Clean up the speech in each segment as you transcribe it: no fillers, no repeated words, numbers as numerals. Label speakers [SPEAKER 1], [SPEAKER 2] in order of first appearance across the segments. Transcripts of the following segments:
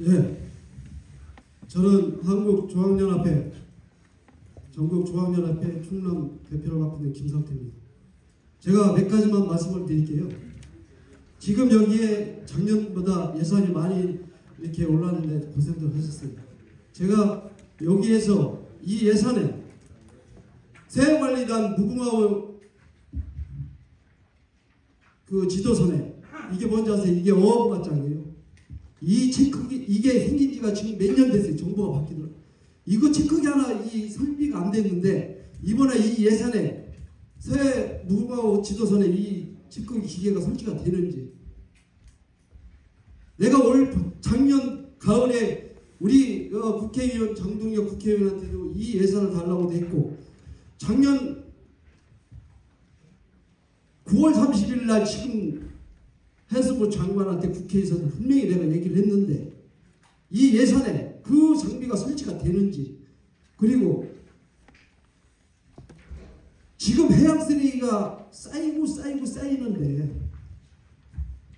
[SPEAKER 1] 예, 저는 한국중앙연합회, 전국중앙연합회 충남 대표를 맡고 있는 김상태입니다. 제가 몇 가지만 말씀을 드릴게요. 지금 여기에 작년보다 예산이 많이 이렇게 올랐는데 고생들 하셨어요. 제가 여기에서 이 예산에 세관리단 무궁화 그 지도선에 이게 뭔지 아세요? 이게 어업마장이에요. 이 체크기 이게 생긴 지가 지금 몇 년 됐어요. 정부가 바뀌더라고요. 이거 체크기 하나 이 설비가 안 됐는데 이번에 이 예산에 새 무궁화 지도선에 이 체크기 기계가 설치가 되는지, 내가 작년 가을에 우리 국회의원 장동혁 국회의원한테도 이 예산을 달라고 했고, 작년 9월 30일 날 지금 해수부 장관한테 국회에서는 분명히 내가 얘기를 했는데 이 예산에 그 장비가 설치가 되는지, 그리고 지금 해양 쓰레기가 쌓이는데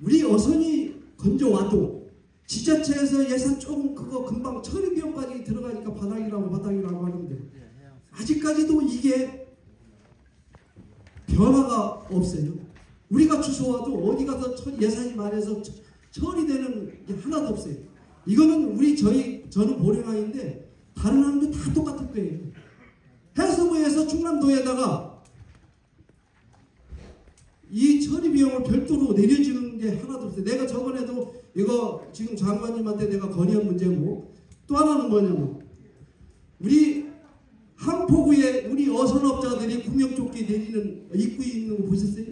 [SPEAKER 1] 우리 어선이 건져와도 지자체에서 예산 조금 그거 금방 처리 비용까지 들어가니까 바닥이라고 하는데 아직까지도 이게 변화가 없어요. 우리가 주소와도 어디 가서 예산이 많아서 처리되는 게 하나도 없어요. 이거는 저는 보령항인데 다른 항도 다 똑같을 거예요. 해수부에서 충남도에다가 이 처리 비용을 별도로 내려주는 게 하나도 없어요. 내가 저번에도 이거 지금 장관님한테 내가 건의한 문제고, 또 하나는 뭐냐면 우리 항포구에 우리 어선업자들이 구명조끼 내리는 입구에 있는 거 보셨어요?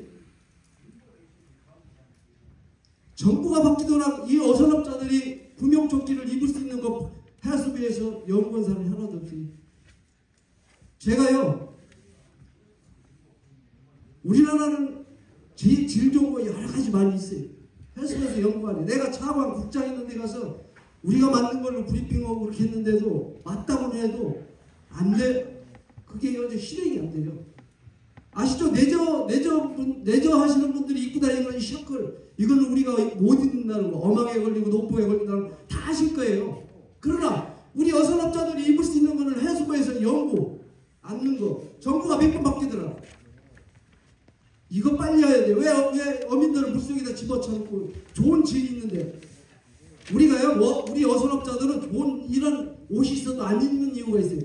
[SPEAKER 1] 정부가 바뀌더라도 이 어선업자들이 구명조끼를 입을 수 있는 거 해수부에서 연구한 사람이 하나도 없어요. 제가요, 우리나라는 질 좋은 거 여러 가지 많이 있어요. 해수부에서 연구하네. 내가 차관 국장 있는 데 가서 우리가 만든 걸로 브리핑하고 그렇게 했는데도 맞다고 해도 안 돼. 그게 현재 실행이 안 돼요. 아시죠? 내저 하시는 분들이 입고 다니는 셔클, 이거는 우리가 못 입는다는 거, 어망에 걸리고 노포에 걸린다는 거 다 아실 거예요. 그러나 우리 어선업자들이 입을 수 있는 거는 해수부에서 연구 않는 거 정부가 몇 번 바뀌더라. 이거 빨리 해야 돼. 왜 어민들을 물속에다 집어쳐놓고 좋은 질이 있는데 우리가요, 우리 어선업자들은 좋은 이런 옷이 있어도 안 입는 이유가 있어요.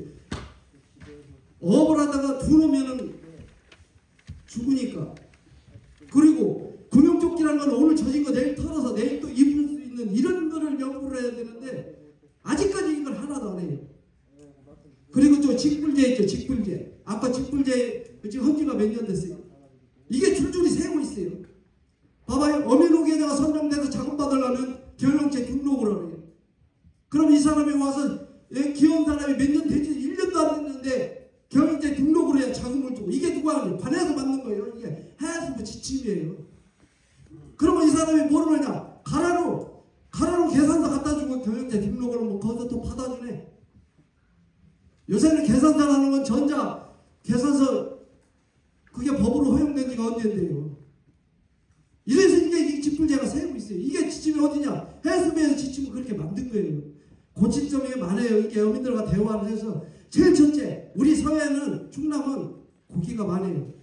[SPEAKER 1] 어업을 하다가 두 놓으면은 죽으니까. 그리고 구명조끼라는 건 오늘 젖은 거 내일 털어서 내일 또 입을 수 있는 이런 거를 연구를 해야 되는데 아직까지 이걸 하나도 안 해요. 그리고 또 직불제 있죠. 직불제. 아까 직불제 지금 헌지가 몇 년 됐어요. 이게 줄줄이 새고 있어요. 봐봐요. 어민호계에다가 선정돼서 자금 받으려면 경영체 등록을 하래요. 그럼 이 사람이 와서 기혼 사람이 몇 년 되지 1년도 안 됐는데 경영체 등록을 해야 자금을 주고, 이게 누가 하냐? 관에서 받는 거예요. 이게 해수부 지침이에요. 그러면 이 사람이 뭐를 하냐? 가라로 계산서 갖다 주고 경영체 등록을 하면 거기서 또 받아주네. 요새는 계산서라는 건 전자 계산서, 그게 법으로 허용된 지가 언젠데요. 이래서 이게 이 직불제가 세고 있어요. 이게 지침이 어디냐? 해수부에서 지침을 그렇게 만든 거예요. 고침점이 많아요. 이게 어민들과 대화를 해서 제일 첫째, 우리 서해는 충남은 고기가 많아요.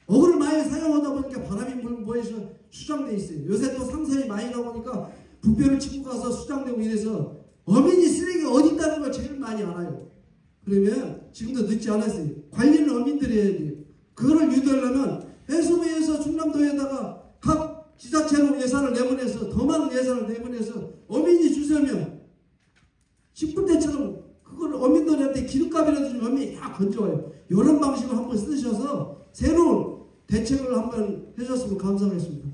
[SPEAKER 1] 어구를 많이 사용하다 보니까 바람이 불고해서 수장돼 있어요. 요새 또 상선이 많이 나오니까 부표를 치고 가서 수장되고 이래서 어민이 쓰레기 어디 있다는 걸 제일 많이 알아요. 그러면 지금도 늦지 않았어요. 관리는 어민들이 해야 돼요. 그거를 유도하려면 해수부에서 충남도에다가 각 지자체로 예산을 내보내서 더 많은 예산을 내보내서 어민이 주세면 10분대처럼 그걸 어민들한테 기름값이라도 좀 어민이 다 건져와요. 이런 방식을 한번 쓰셔서 새로운 대책을 한번 해줬으면 감사하겠습니다.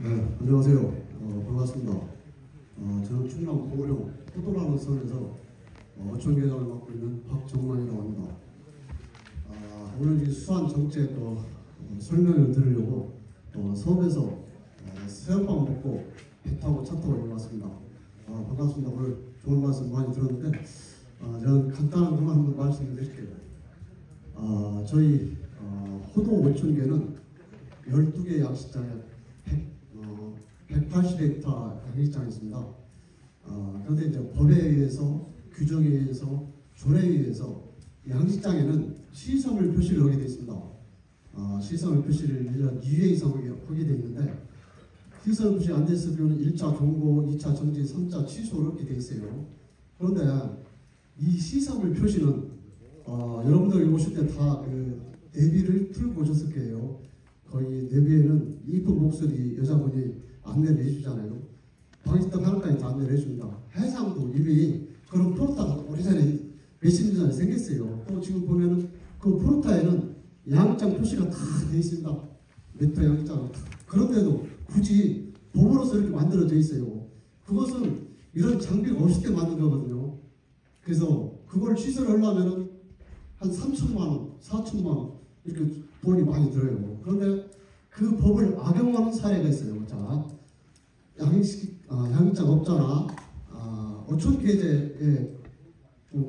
[SPEAKER 2] 네, 안녕하세요. 반갑습니다. 저는 충남 보령 포도라는 선에서 어촌계장을 맡고 있는 박정만이라고 합니다. 오늘 이 수안 정책 설명을 드리려고 서울에서 새우빵 먹고 배 타고 차 타고 여기 왔습니다. 반갑습니다. 오늘 좋은 말씀 많이 들었는데 저는 간단한 것만 한번 말씀드릴게요. 저희 호도 5,000개는 12개 양식장에 180헥타 양식장이 있습니다. 그런데 이제 법에 의해서, 규정에 의해서, 조례에 의해서 양식장에는 시설물 표시를 하게 되어 있습니다. 시설물 표시를 1년 2회 이상 하게 되어 있는데, 시설물 표시 안 됐으면 1차 경고, 2차 정지, 3차 취소를 하게 되어 있어요. 그런데 이 시설물 표시는 여러분들이 오실 때 다 그 내비를 틀고 오셨을 거예요. 거의 내비에는 이쁜 목소리 여자분이 안내를 해주잖아요. 방식당 하나까지 다 안내를 해줍니다. 해상도 이미 그런 프로타가 오래전에 몇십 년 전에 생겼어요. 또 지금 보면은 그 프로타에는 양장 표시가 다 되어 있습니다. 메터 양장. 그런데도 굳이 법으로서 이렇게 만들어져 있어요. 그것은 이런 장비가 없을 때 만든 거거든요. 그래서 그걸 시설을 하려면은 한 3천만 원, 4천만 원 이렇게 돈이 많이 들어요. 그런데 그 법을 악용하는 사례가 있어요. 자, 양식장 업자나 어촌 계제에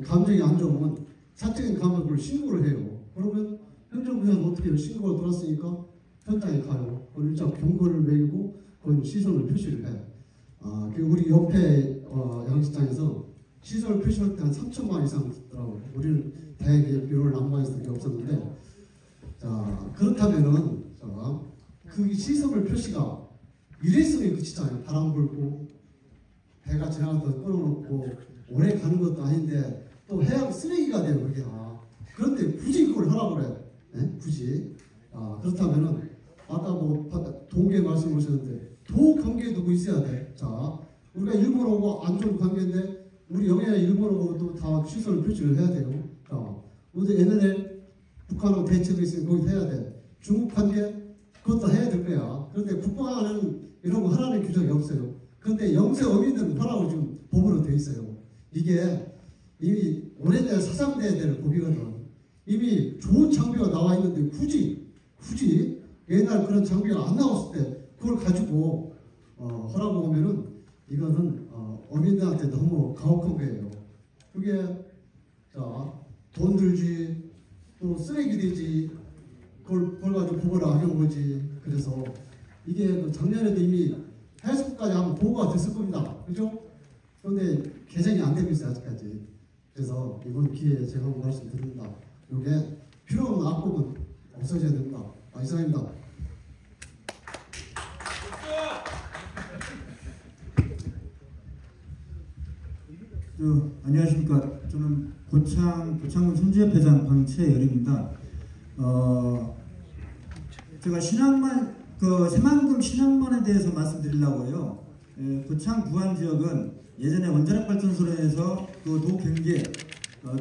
[SPEAKER 2] 감정이 안 좋으면 사적인 감정을 신고를 해요. 그러면 행정부에서는 어떻게 해요? 신고가 들어왔으니까 현장에 가요. 일단 경고를 매기고 그건 시설을 표시를 해. 우리 옆에 양식장에서 시설 표시할 때 한 3천만 이상 들더라고요. 우리는 대개 비료를 남방에서 게 없었는데, 자 그렇다면은 그 시설물 표시가 일회성에 그치잖아요. 바람 불고 배가 지나가다 끊어놓고 오래 가는 것도 아닌데 또 해양 쓰레기가 돼요. 그게 그런데 굳이 그걸 하라고 그래. 네? 굳이. 그렇다면은 아까 뭐 동계 말씀하셨는데 도 관계 두고 있어야 돼. 자 우리가 일본하고 안 좋은 관계인데 우리 영해나 일본하고도 다 시설 표시를 해야 돼요. 우리 옛날에 북한하고 대체도 있으면 거기서 해야 돼. 중국 관계 그것도 해야 될 거야. 그런데 국방하는 이런 거 하라는 규정이 없어요. 그런데 영세 어민들은 하라고 지금 법으로 돼 있어요. 이게 이미 오래전에 사상돼야 되는 법이거든. 이미 좋은 장비가 나와 있는데 굳이 옛날 그런 장비가 안 나왔을 때 그걸 가지고 하라고 하면은 이거는 어민들한테 너무 가혹한 거예요. 그게 돈 들지 또 쓰레기 되지 그걸 가지고 법을 악용하지. 그래서 이게 작년에도 이미 해수부까지 한번 보고가 됐을 겁니다. 그죠? 그런데 개정이 안 되고 있어요 아직까지. 그래서 이번 기회에 제가 한번 말씀드립니다. 이게 필요 없는 악법은 없어져야 됩니다. 이상입니다.
[SPEAKER 3] 안녕하십니까. 저는 고창군 선지협회장 방채열입니다. 제가 새만금 신항만에 대해서 말씀드리려고 해요. 고창 부안 지역은 예전에 원자력 발전소에서 그 도 경계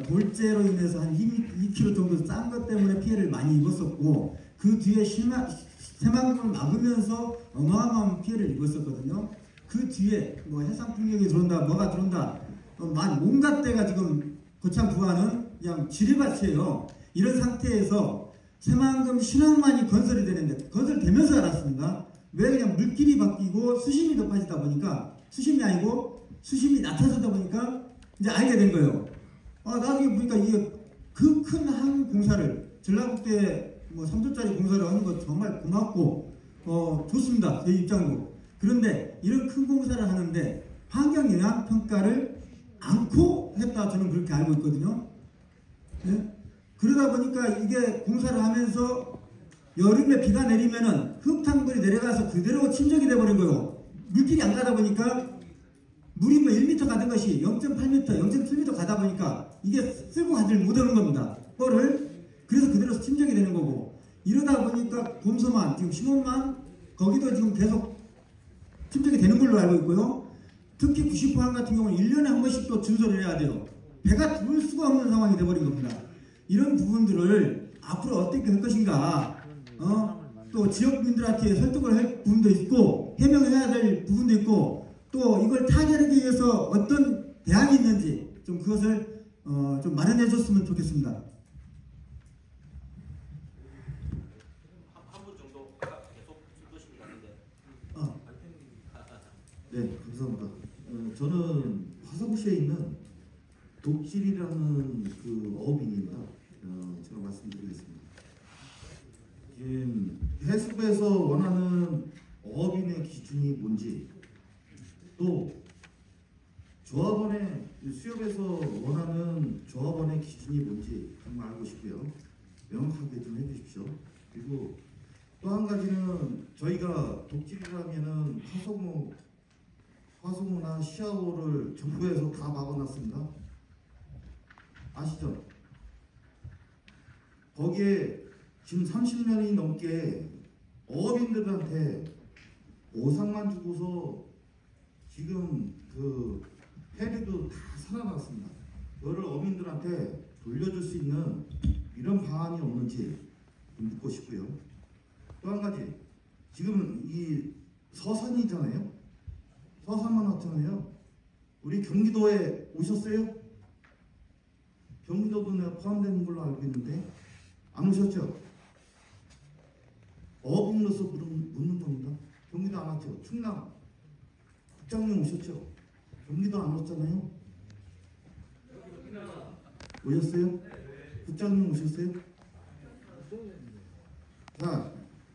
[SPEAKER 3] 돌재로 인해서 한 2km 정도 싼 것 때문에 피해를 많이 입었었고, 그 뒤에 새만금을 막으면서 어마어마한 피해를 입었었거든요. 그 뒤에 뭐 해상 풍력이 들어온다, 뭐가 들어온다, 온갖 데가 지금 고창 부안은 그냥 지뢰밭이에요. 이런 상태에서 새만금 신항만이 건설이 되는데, 건설되면서 알았습니다. 왜? 그냥 물길이 바뀌고 수심이 높아지다 보니까, 수심이 아니고 수심이 낮아지다 보니까 이제 알게 된 거예요. 나중에 보니까 이게 그 큰 항 공사를, 전라북도에 뭐 3조짜리 공사를 하는 거 정말 고맙고 좋습니다. 제 입장으로. 그런데 이런 큰 공사를 하는데 환경영향평가를 않고 했다, 저는 그렇게 알고 있거든요. 네? 그러다 보니까 이게 공사를 하면서 여름에 비가 내리면은 흙탕물이 내려가서 그대로 침적이 돼버린 거예요. 물길이 안 가다 보니까 물이 뭐 1m 가던 것이 0.8m, 0.7m 가다 보니까 이게 쓸고 가지를 못하는 겁니다. 뻘을. 그래서 그대로 침적이 되는 거고, 이러다 보니까 곰소만, 지금 심원만, 거기도 지금 계속 침적이 되는 걸로 알고 있고요. 특히 90호항 같은 경우는 1년에 한 번씩 또 준설을 해야 돼요. 배가 들어올 수가 없는 상황이 돼버린 겁니다. 이런 부분들을 앞으로 어떻게 할 것인가, 또 지역민들한테 설득을 할 부분도 있고, 해명해야 될 부분도 있고, 또 이걸 타결하기 위해서 어떤 대안이 있는지 좀 그것을 좀 마련해 줬으면 좋겠습니다. 한 분 정도 계속 쓸 것인 것 같은데.
[SPEAKER 4] 네, 감사합니다. 저는 화성시에 있는 독질이라는 그 어업인입니다. 제가 말씀드리겠습니다. 지금 해수부에서 원하는 어업인의 기준이 뭔지, 또 조합원의 수협에서 원하는 조합원의 기준이 뭔지 정말 알고 싶고요. 명확하게 좀 해주십시오. 그리고 또 한 가지는 저희가 독질이라면은 화성호나 시아호를 정부에서 다 막아놨습니다. 아시죠? 거기에 지금 30년이 넘게 어업인들한테 보상만 주고서 지금 그 해류도 다 살아났습니다. 그거를 어민들한테 돌려줄 수 있는 이런 방안이 없는지 좀 묻고 싶고요. 또 한 가지, 지금 이 서산이잖아요. 서산만 왔잖아요. 우리 경기도에 오셨어요? 경기도도 내가 포함되는 걸로 알고 있는데 안 오셨죠? 어업인으로서 묻는 겁니다. 경기도 안 왔죠? 충남 국장님 오셨죠? 경기도 안 왔잖아요. 오셨어요? 국장님 오셨어요? 자,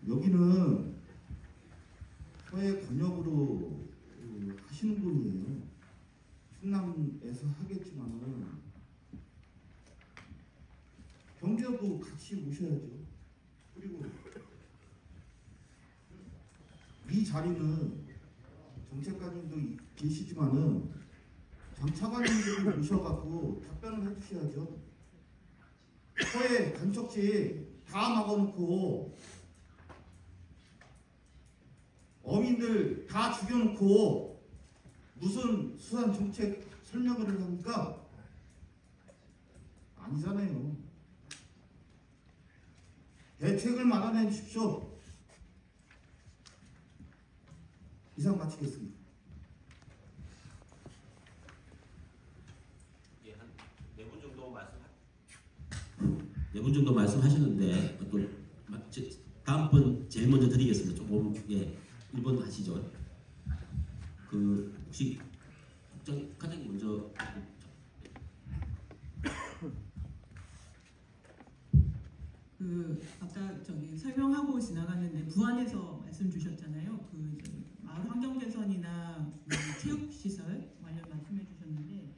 [SPEAKER 4] 여기는 서해 권역으로 하시는 분이에요. 충남에서 하겠지만은 경기도도 같이 오셔야죠. 그리고 이 자리는 정책관님도 계시지만은 장차관님들이 오셔갖고 답변을 해주셔야죠. 서해 간척지 다 막아놓고 어민들 다 죽여놓고 무슨 수산 정책 설명을 합니까? 아니잖아요. 대책을 마련해 주십시오. 이상 마치겠습니다.
[SPEAKER 5] 예, 한 4분 정도 말씀하셨는데 또 다음 분 제일 먼저 드리겠습니다. 조금 1번 하시죠. 그 혹시 국장님 먼저.
[SPEAKER 6] 아까 설명하고 지나갔는데 부안에서 말씀 주셨잖아요. 마을 환경 개선이나 체육 시설 관련 말씀해 주셨는데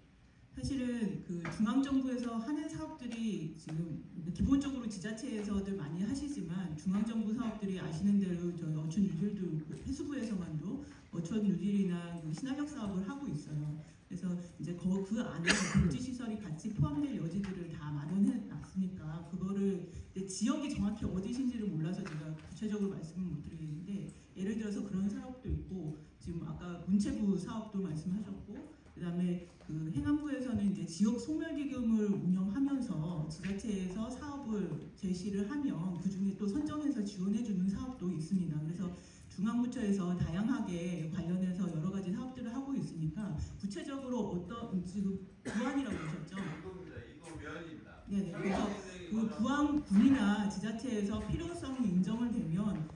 [SPEAKER 6] 사실은 중앙 정부에서 하는 사업들이 지금 기본적으로 지자체에서들 많이 하시지만 중앙 정부 사업들이 아시는 대로 저희 어촌 유질도 해수부에서만도 어촌 유질이나 신화력 사업을 하고 있어요. 그래서 이제 그 안에 복지 시설이 같이 포함될 여지들을 다 마련해 놨으니까 그거를 지역이 정확히 어디신지를 몰라서 제가 구체적으로 말씀을 못 드리겠는데 예를 들어서 그런 사업도 있고 지금 아까 문체부 사업도 말씀하셨고 그다음에 행안부에서는 이제 지역 소멸기금을 운영하면서 지자체에서 사업을 제시를 하면 그 중에 또 선정해서 지원해주는 사업도 있습니다. 그래서 중앙부처에서 다양하게 관련해서 여러 가지 사업들을 하고 있으니까 구체적으로 어떤 지금 부안이라고 하셨죠?
[SPEAKER 7] 이도면입니다.
[SPEAKER 6] 네네. 그래서 부안군이나 지자체에서 필요성이 인정을 되면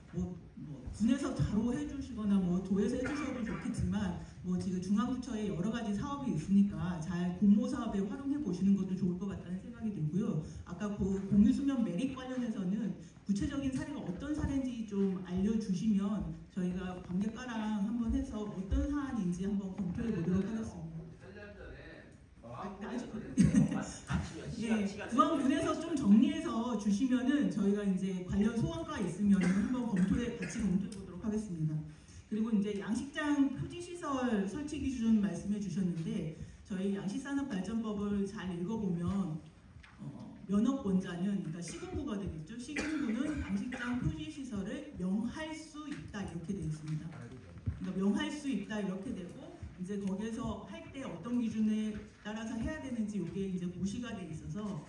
[SPEAKER 6] 군에서 바로 해주시거나 도에서 해주셔도 좋겠지만 지금 중앙부처에 여러 가지 사업이 있으니까 잘 공모 사업에 활용해 보시는 것도 좋을 것 같다는 생각이 들고요. 아까 공유수면 매립 관련해서는 구체적인 사례가 어떤 사례인지 좀 알려주시면 저희가 관계과랑 한번 해서 어떤 사안인지 한번 검토해 보도록 하겠습니다.
[SPEAKER 7] 8년 전에
[SPEAKER 6] 부안군에서 좀 정리해서 주시면은 저희가 이제 관련 소원가 있으면 한번 같이 검토해 보도록 하겠습니다. 그리고 이제 양식장 표지시설 설치 기준 말씀해 주셨는데 저희 양식산업발전법을 잘 읽어보면 면허권자는 그러니까 시군구가 되겠죠. 시군구는 양식장 표지시설을 명할 수 있다 이렇게 되어 있습니다. 그러니까 명할 수 있다 이렇게 되고 이제 거기에서 할 때 어떤 기준에 따라서 해야 되는지 이게 이제 고시가 돼 있어서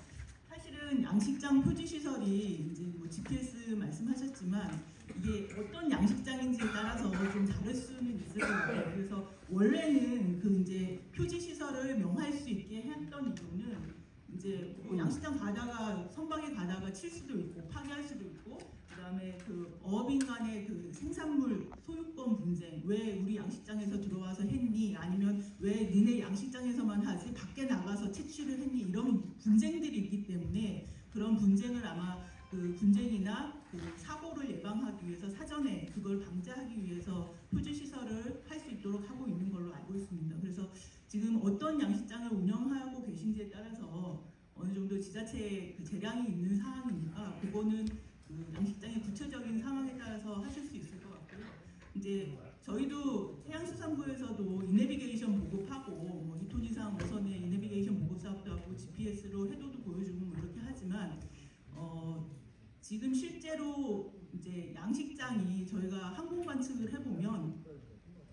[SPEAKER 6] 사실은 양식장 표지시설이 이제 GPS 말씀하셨지만 이게 어떤 양식장인지에 따라서 좀 다를 수는 있을 거예요. 그래서 원래는 이제 표지시설을 명할 수 있게 했던 이유는 이제 양식장 가다가 선박에 가다가 칠 수도 있고 파괴할 수도 있고 그다음에 어업인 간의 생산물 소유권 분쟁 왜 우리 양식장에서 들어와서 했니? 아니면 왜 니네 양식장에서만 하지? 밖에 나가서 채취를 했니? 이런 분쟁들이 있기 때문에 그런 분쟁을 아마 그 분쟁이나 그 사고를 예방하기 위해서 사전에 그걸 방지하기 위해서 표준 시설을 할 수 있도록 하고 있는 걸로 알고 있습니다. 그래서 지금 어떤 양식장을 운영하고 계신지에 따라서 어느 정도 지자체의 그 재량이 있는 상황이니까 그거는 그 양식장의 구체적인 상황에 따라서 하실 수 있을 것 같고요. 이제 저희도 해양수산부에서도 이내비게이션 보급하고 뭐 2톤 이상 어선의 이내비게이션 보급 사업도 하고 GPS로 해도도 보여주고 뭐 이렇게 하지만 지금 실제로 이제 양식장이 저희가 항공 관측을 해보면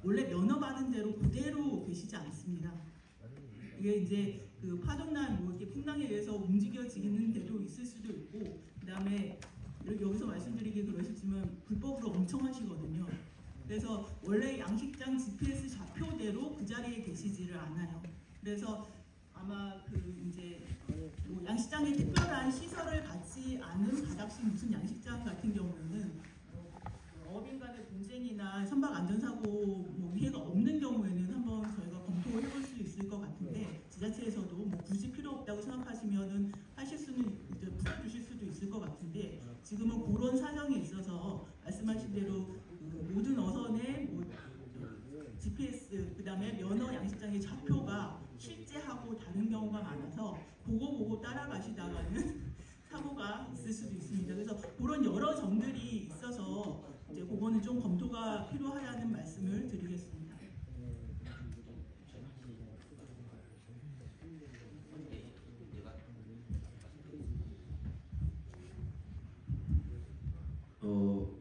[SPEAKER 6] 원래 면허 받은 대로 그대로 계시지 않습니다. 이게 이제 그 파도나 뭐 이렇게 풍랑에 의해서 움직여지는 데도 있을 수도 있고, 그다음에 여기서 말씀드리기 그러시지만 불법으로 엄청 하시거든요. 그래서 원래 양식장 GPS 좌표대로 그 자리에 계시지를 않아요. 그래서 아마 그 이제 뭐 양식장에 특별한 시설을 갖지 않은 가닥식 무슨 양식장 같은 경우는 어민 간의 분쟁이나 선박 안전사고 뭐 위해가 없는 경우에는 한번 저희가 검토해 볼 수 있을 것 같은데, 지자체에서도 뭐 굳이 필요 없다고 생각하시면은 하실 수는 이제 풀어주실 수도 있을 것 같은데, 지금은 그런 사정이 있어서 말씀하신 대로 그 모든 어선의 뭐 GPS 그다음에 면허 양식장의 좌표가 실제하고 다른 경우가 많아서 보고 따라가시다가는 사고가 있을 수도 있습니다. 그래서 그런 여러 점들이 있어서 이제 그거는 좀 검토가 필요하다는 말씀을 드리겠습니다.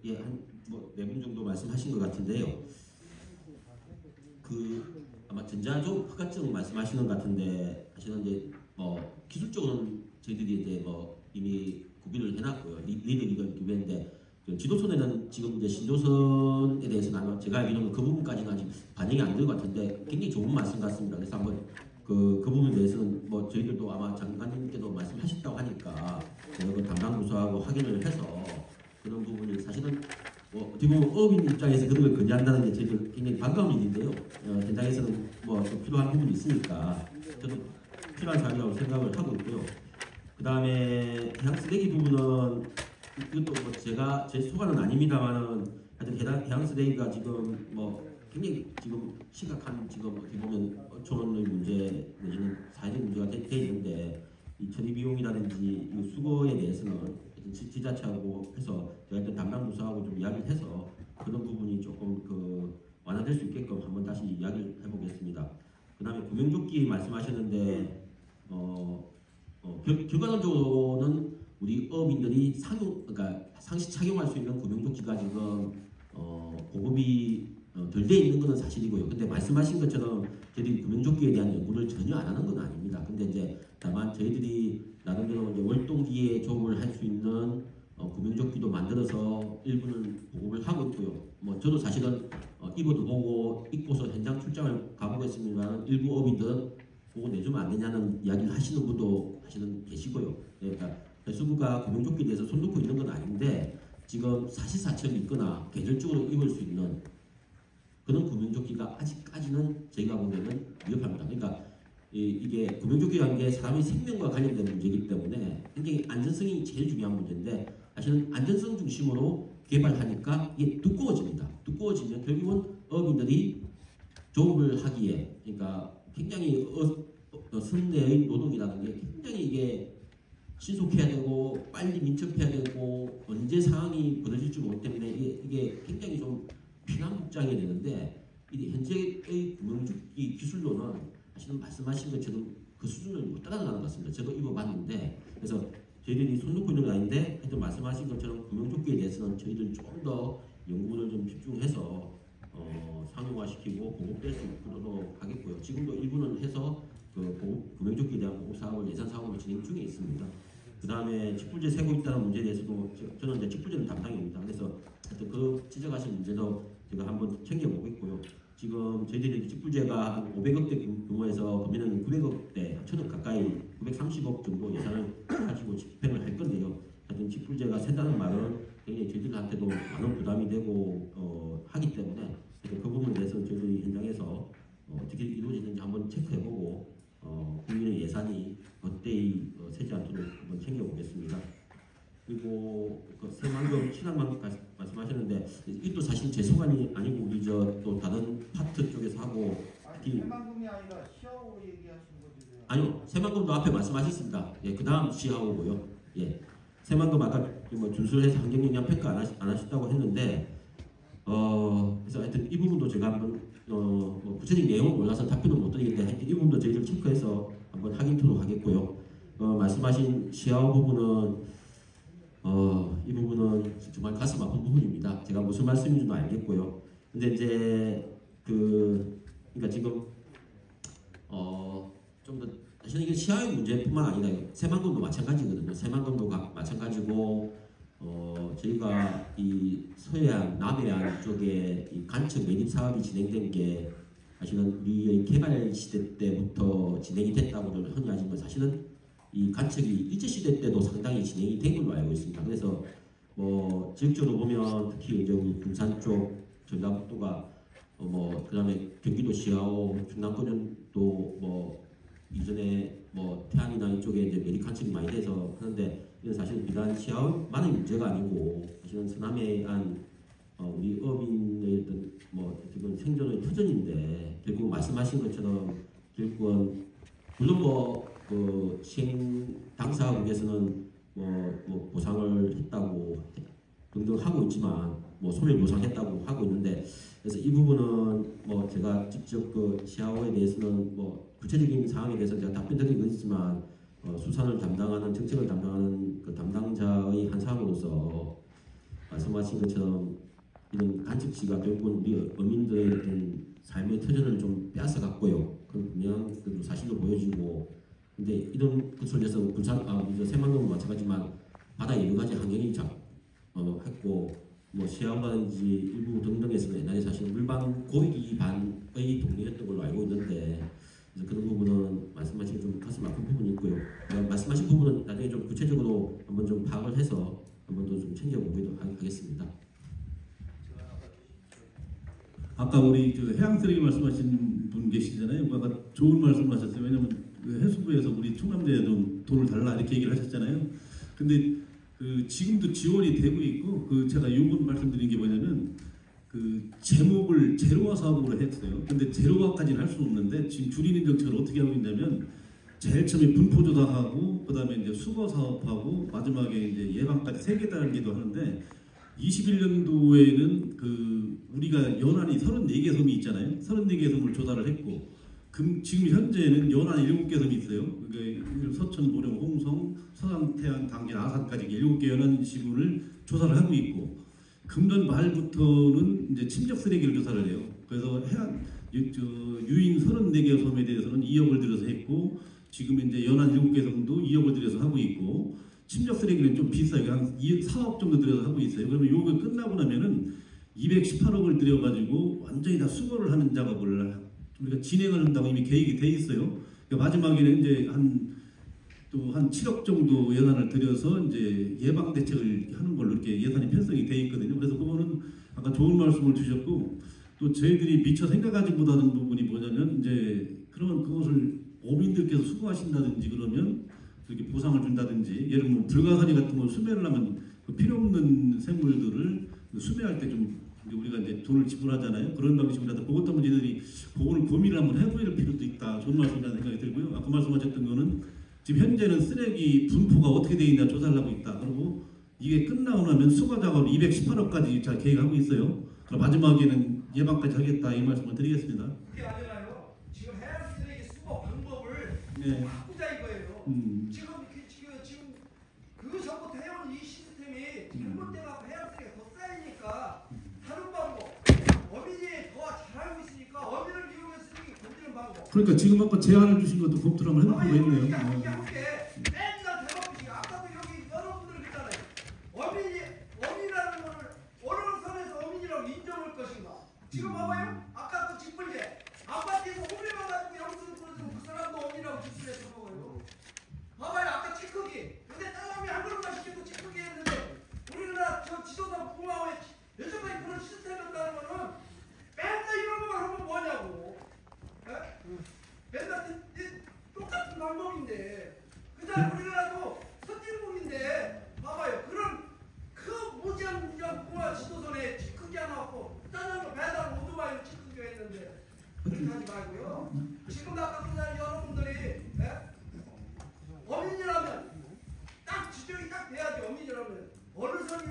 [SPEAKER 5] 예, 한 뭐 4분 정도 말씀하신 것 같은데요. 그 아마 전자조 허가증 말씀하시는 것 같은데, 사실은 이제 기술적으로는 저희들이 이제 이미 구비를 해놨고요. 리더기가 구비했는데, 지도선에는 지금 이제 신조선에 대해서는 아마 제가 알기로는 그 부분까지는 아직 반영이 안 된 것 같은데 굉장히 좋은 말씀 같습니다. 그래서 한번 그 부분에 대해서는 뭐 저희들도 아마 장관님께도 말씀하셨다고 하니까 제가 그 담당 부서하고 확인을 해서 그런 부분이 사실은 어떻게 보면 어민 입장에서 그런 걸 건의한다는 게 저희들 굉장히 반가운 일인데요. 현장에서는 좀 필요한 부분이 있으니까 저도 필요한 자료라고 생각을 하고 있고요. 그 다음에 해양 쓰레기 부분은 이것도 뭐 제가 제 소관은 아닙니다만은 하여튼 해양 쓰레기가 지금 굉장히 지금 심각한 지금 어떻게 보면 어촌의 문제 내지는 사회적 문제가 돼 있는데, 이 처리 비용이라든지 이 수거에 대해서는 지자체하고 해서 제가 일단 담당 부서하고 좀 이야기를 해서 그런 부분이 조금 완화될 수 있게끔 한번 다시 이야기를 해보겠습니다. 그 다음에 구명조끼 말씀하셨는데 결과론적으로는 우리 어민들이 그러니까 상시 착용할 수 있는 구명조끼가 지금 보급이 덜 돼 있는 것은 사실이고요. 근데 말씀하신 것처럼 저희들이 구명조끼에 대한 연구를 전혀 안 하는 건 아닙니다. 근데 이제 다만 저희들이 나름대로 이제 월동기에 조업을 할 수 있는 구명조끼도 만들어서 일부는 보급을 하고 있고요. 저도 사실은 입어도 보고 입고서 현장 출장을 가보겠습니다만 일부 어민들은 보고 내주면 안 되냐는 이야기를 하시는 분도 사실은 계시고요. 그러니까 해수부가 구명조끼에 대해서 손 놓고 있는 건 아닌데, 지금 사시사철 입거나 계절적으로 입을 수 있는 그런 구명조끼가 아직까지는 저희가 보기에는 위협합니다. 그러니까 이게 구명조끼라는 게 사람의 생명과 관련된 문제이기 때문에 굉장히 안전성이 제일 중요한 문제인데, 사실은 안전성 중심으로 개발하니까 이게 두꺼워집니다. 두꺼워지면 결국은 어민들이 조업을 하기에, 그러니까 굉장히 선내의 노동이라는 게 굉장히 이게 신속해야 되고 빨리 민첩해야 되고 언제 상황이 벌어질지 모르기 때문에 이게 굉장히 좀 피난복장이 되는데, 이 현재의 구명조끼 기술로는 사실은 말씀하신 것처럼 그 수준을 못 따라가는 것 같습니다. 저도 입어봤는데, 그래서 저희들이 손 놓고 있는 건 아닌데, 하여튼 말씀하신 것처럼 구명조끼에 대해서는 저희들 좀 더 연구를 좀 집중해서 상용화시키고 보급될 수 있도록 하겠고요. 지금도 일부는 해서 구명조끼에 대한 보급 사업을 예산 사업으로 진행 중에 있습니다. 그 다음에 직불제 세고 있다는 문제에 대해서도 저는 이제 직불제는 담당입니다. 그래서 하여튼 그 지적하신 문제도 제가 한번 챙겨보겠고요. 지금 저희들이 직불제가 한 500억대 규모에서 보면은 900억대, 1000억 가까이 930억 정도 예산을 가지고 집행을 할 건데요. 하여튼 직불제가 센다는 말은 굉장히 저희들한테도 많은 부담이 되고 하기 때문에 그 부분에 대해서 저희들이 현장에서 어떻게 이루어지는지 한번 체크해보고 국민의 예산이 어때이 새지 않도록 한번 챙겨보겠습니다. 그리고 그 새만금 신앙만 말씀하셨는데 이것도 사실 제 소관이 아니고 우리 또 다른 파트 쪽에서 하고
[SPEAKER 4] 아니 새만금이 아니라 시하고 얘기하시는 거지.
[SPEAKER 5] 아니요 새만금도 앞에 말씀하셨습니다. 예, 그 다음 시하고고요. 예, 새만금 아까 뭐 준수해서 환경영향 평가 안 하셨다고 했는데 그래서 하여튼 이 부분도 제가 한번 뭐 구체적인 내용을 몰라서 답변을 못 드리겠는데 하여튼 이 부분도 저희들 체크해서 한번 확인토록 하겠고요. 말씀하신 시야호 부분은 이 부분은 정말 가슴 아픈 부분입니다. 제가 무슨 말씀인지도 알겠고요. 근데 이제 그러니까 지금 좀 더 사실 이게 시야의 문제뿐만 아니라 새만금도 마찬가지거든요. 새만금도 마찬가지고 저희가 이 서해안, 남해안 쪽에 이 간척 매립 사업이 진행된 게 사실은 우리의 개발 시대 때부터 진행이 됐다고들 흔히 하지만 사실은 이 간척이 일제 시대 때도 상당히 진행이 된 걸로 알고 있습니다. 그래서 뭐 지역적으로 보면 특히 이제 우리 군산 쪽 전라북도가 그다음에 경기도 시야오, 중남권도 뭐 이전에 뭐 태안이나 이쪽에 이제 매립 간척이 많이 돼서 하는데 이건 사실 비단 시야오만의 문제가 아니고 사실은 서남해안 우리 어민의 어떤 뭐 지금 생존의 터전인데 결국 말씀하신 것처럼 결국은 물론 그 시행 당사국에서는 뭐 보상을 했다고 등등 하고 있지만 뭐 손해보상했다고 하고 있는데 그래서 이 부분은 뭐 제가 직접 그 시야오에 대해서는 뭐 구체적인 사항에 대해서 제가 답변드리고 있지만 수산을 담당하는 정책을 담당하는 그 담당자의 한 사람으로서 말씀하신 것처럼 이런 간척지가 결국은 우리 어민들의 어떤 삶의 터전을 좀 빼앗아 갔고요. 그건 분명 사실로 보여지고 근데 이런 구설에서 군산 이제 새만금도 마찬가지지만 바다에 여러 가지 환경이 했고 뭐 시야오라든지 일부 등등에서는 옛날에 사실 물반 고위기 반의 동네였던 걸로 알고 있는데 그래서 그런 부분은 말씀하신 좀 가슴 아픈 부분이 있고요. 말씀하신 부분은 나중에 좀 구체적으로 한번 좀 파악을 해서 한번 더 좀 챙겨보기도 하겠습니다.
[SPEAKER 8] 아까 우리 그 해양 쓰레기 말씀하신 분 계시잖아요. 아까 좋은 말씀하셨어요. 왜냐면 그 해수부에서 우리 충남대에 좀 돈을 달라 이렇게 얘기를 하셨잖아요. 근데 그 지금도 지원이 되고 있고 그 제가 요번 말씀드린 게 뭐냐면 그 제목을 제로화 사업으로 했어요. 근데 제로화까지는 할 수는 없는데 지금 줄이는 정책을 어떻게 하고 있냐면 제일 처음에 분포 조사하고 그다음에 이제 수거 사업하고 마지막에 이제 예방까지 3개 단계도 하는데 21년도에는 그 우리가 연안이 34개 섬이 있잖아요. 34개 섬을 조사를 했고 지금 현재는 연안이 7개 섬이 있어요. 그러니까 서천, 보령, 홍성, 서남, 태안, 당진, 아산까지 7개 연안 지구를 조사를 하고 있고 금년 말부터는 이제 침적 쓰레기를 조사를 해요. 그래서 유인 34개 섬에 대해서는 2억을 들여서 했고 지금 이제 연안 7개 섬도 2억을 들여서 하고 있고 침적 쓰레기는 좀 비싸게 한 4억 정도 들여서 하고 있어요. 그러면 이거 끝나고 나면은 218억을 들여가지고 완전히 다 수거를 하는 작업을 우리가 진행을 한다고 이미 계획이 돼 있어요. 그러니까 마지막에는 이제 한 7억 정도 예산을 들여서 이제 예방 대책을 하는 걸로 이렇게 예산이 편성이 돼 있거든요. 그래서 그거는 아까 좋은 말씀을 주셨고 또 저희들이 미처 생각하지 못하는 부분이 뭐냐면 이제 그러면 그것을 어민들께서 수거하신다든지 그러면 이렇게 보상을 준다든지 예를 들면 불가사리 같은 걸 수매를 하면 그 필요 없는 생물들을 수매할 때 좀 우리가 이제 돈을 지불하잖아요. 그런 방식으로 해서 그것 때문에 저희들이 그거를 고민을 한번 해볼 필요도 있다. 좋은 말씀이라는 생각이 들고요. 아까 말씀하셨던 거는 지금 현재는 쓰레기 분포가 어떻게 되어 있냐 조사를 하고 있다. 그리고 이게 끝나고 나면 수거 작업을 218억까지 잘 계획하고 있어요. 그럼 마지막에는 예방까지 하겠다 이 말씀을 드리겠습니다.
[SPEAKER 9] 그게 아니라요. 지금 해양 쓰레기 수거 방법을
[SPEAKER 8] 네.
[SPEAKER 9] 바꾸자 이거예요. 지금 그 전부터 해온 이 시스템이 잘못돼서 해양 쓰레기가 더 쌓이니까 다른 방법. 어민이 더 잘 알고 있으니까 어민을 이용해서 쓰레기 건드리는 방법.
[SPEAKER 8] 그러니까 지금 아까 제안을 주신 것도 검토를 한번 해보고 있네요.
[SPEAKER 9] 이게 맨날 대박이지. 아까도 여기 여러분들 있잖아요. 어민이라는 거를 어느 선에서 어민이라고 인정할 것인가. 지금 봐봐요. 아까 그 직불제 아파트에서 호미만 가지고 영수증 풀어주면 그 사람도 어민이라고 직불해서 먹어요. 봐봐요. 아까 치크기. 근데 사람이 한 그릇만 시켜도 치크기 했는데 우리나라 저 지도상 공화국에 여전히 그런 시스템이었다는 거는 맨날 어느 선이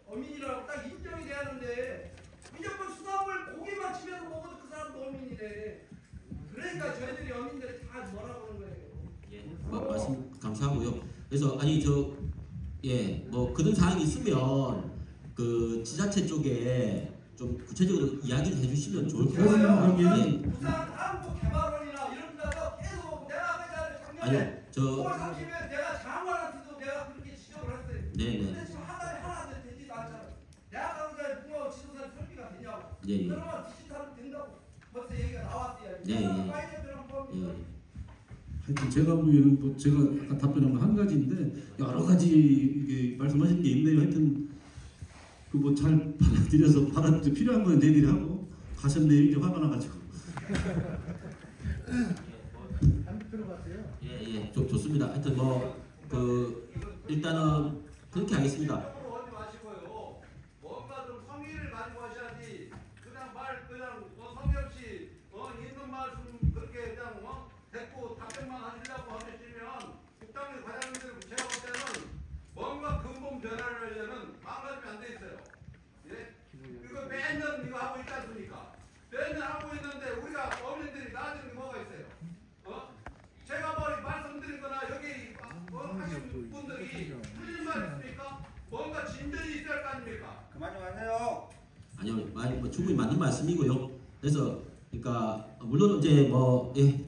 [SPEAKER 9] 어민이라고 딱 인정이 돼야 하는데 무조건 수산물 고기만 집에서 먹어도 그 사람도 어민이래. 그러니까 저희들이 어민들이 다 뭐라고 하는 거예요.
[SPEAKER 5] 말씀 감사하고요. 그래서 아니 뭐 그런 사항이 있으면 그 지자체 쪽에 좀 구체적으로 이야기를 해주시면 좋을 것 같아요.
[SPEAKER 9] 부산 한국 개발원이나 이런 데서 계속 내가 아까 작년에
[SPEAKER 5] 아니요,
[SPEAKER 9] 9월 30일 내가 장관한테도 내가 그렇게 지적을 했어요.
[SPEAKER 5] 네네.
[SPEAKER 9] 근데 지금 하나도 되지도 않잖아. 내가 가서 붕어 지도산 설비가 되냐고.
[SPEAKER 5] 예.
[SPEAKER 9] 그러면 디지털로 된다고. 벌써 얘기가 나왔어요.
[SPEAKER 5] 예.
[SPEAKER 9] 파이낸셜 펌이
[SPEAKER 8] 하여튼 제가 보기에는 또 제가 아까 답변한 거 한 가지인데 여러 가지 이게 말씀하신 게 있네요. 하여튼 그 뭐 잘 받아들여서 필요한 건 내일이 하고 가셨네요. 이제 화가 나가지고.
[SPEAKER 5] 예, 좋습니다. 하여튼 뭐 그 일단은 그렇게 하겠습니다.
[SPEAKER 9] 하지 마시고요. 뭔가 좀 성의를 가지고 하셔야지. 그냥 성의 없이 있는 말씀 그렇게 그냥 됐고 답변만 하시려고 하시면 국당의 과장님들 제가 볼 때는 뭔가 근본 변화를 하려면 망가지면 안 돼 있어요. 예? 이거 매년 이거 하고 있지 않습니까? 매년 하고 있는데 우리가 어민들이 나아지는 게 뭐가 있어요? 제가 뭐 말씀드린 거나 여기 하신 분들이 틀린 말 있습니까? 뭔가 진전이 있어야 할 거 아닙니까? 그만 좀 하세요.
[SPEAKER 5] 아니요, 뭐 충분히 맞는 말씀이고요. 그래서 그러니까 물론 이제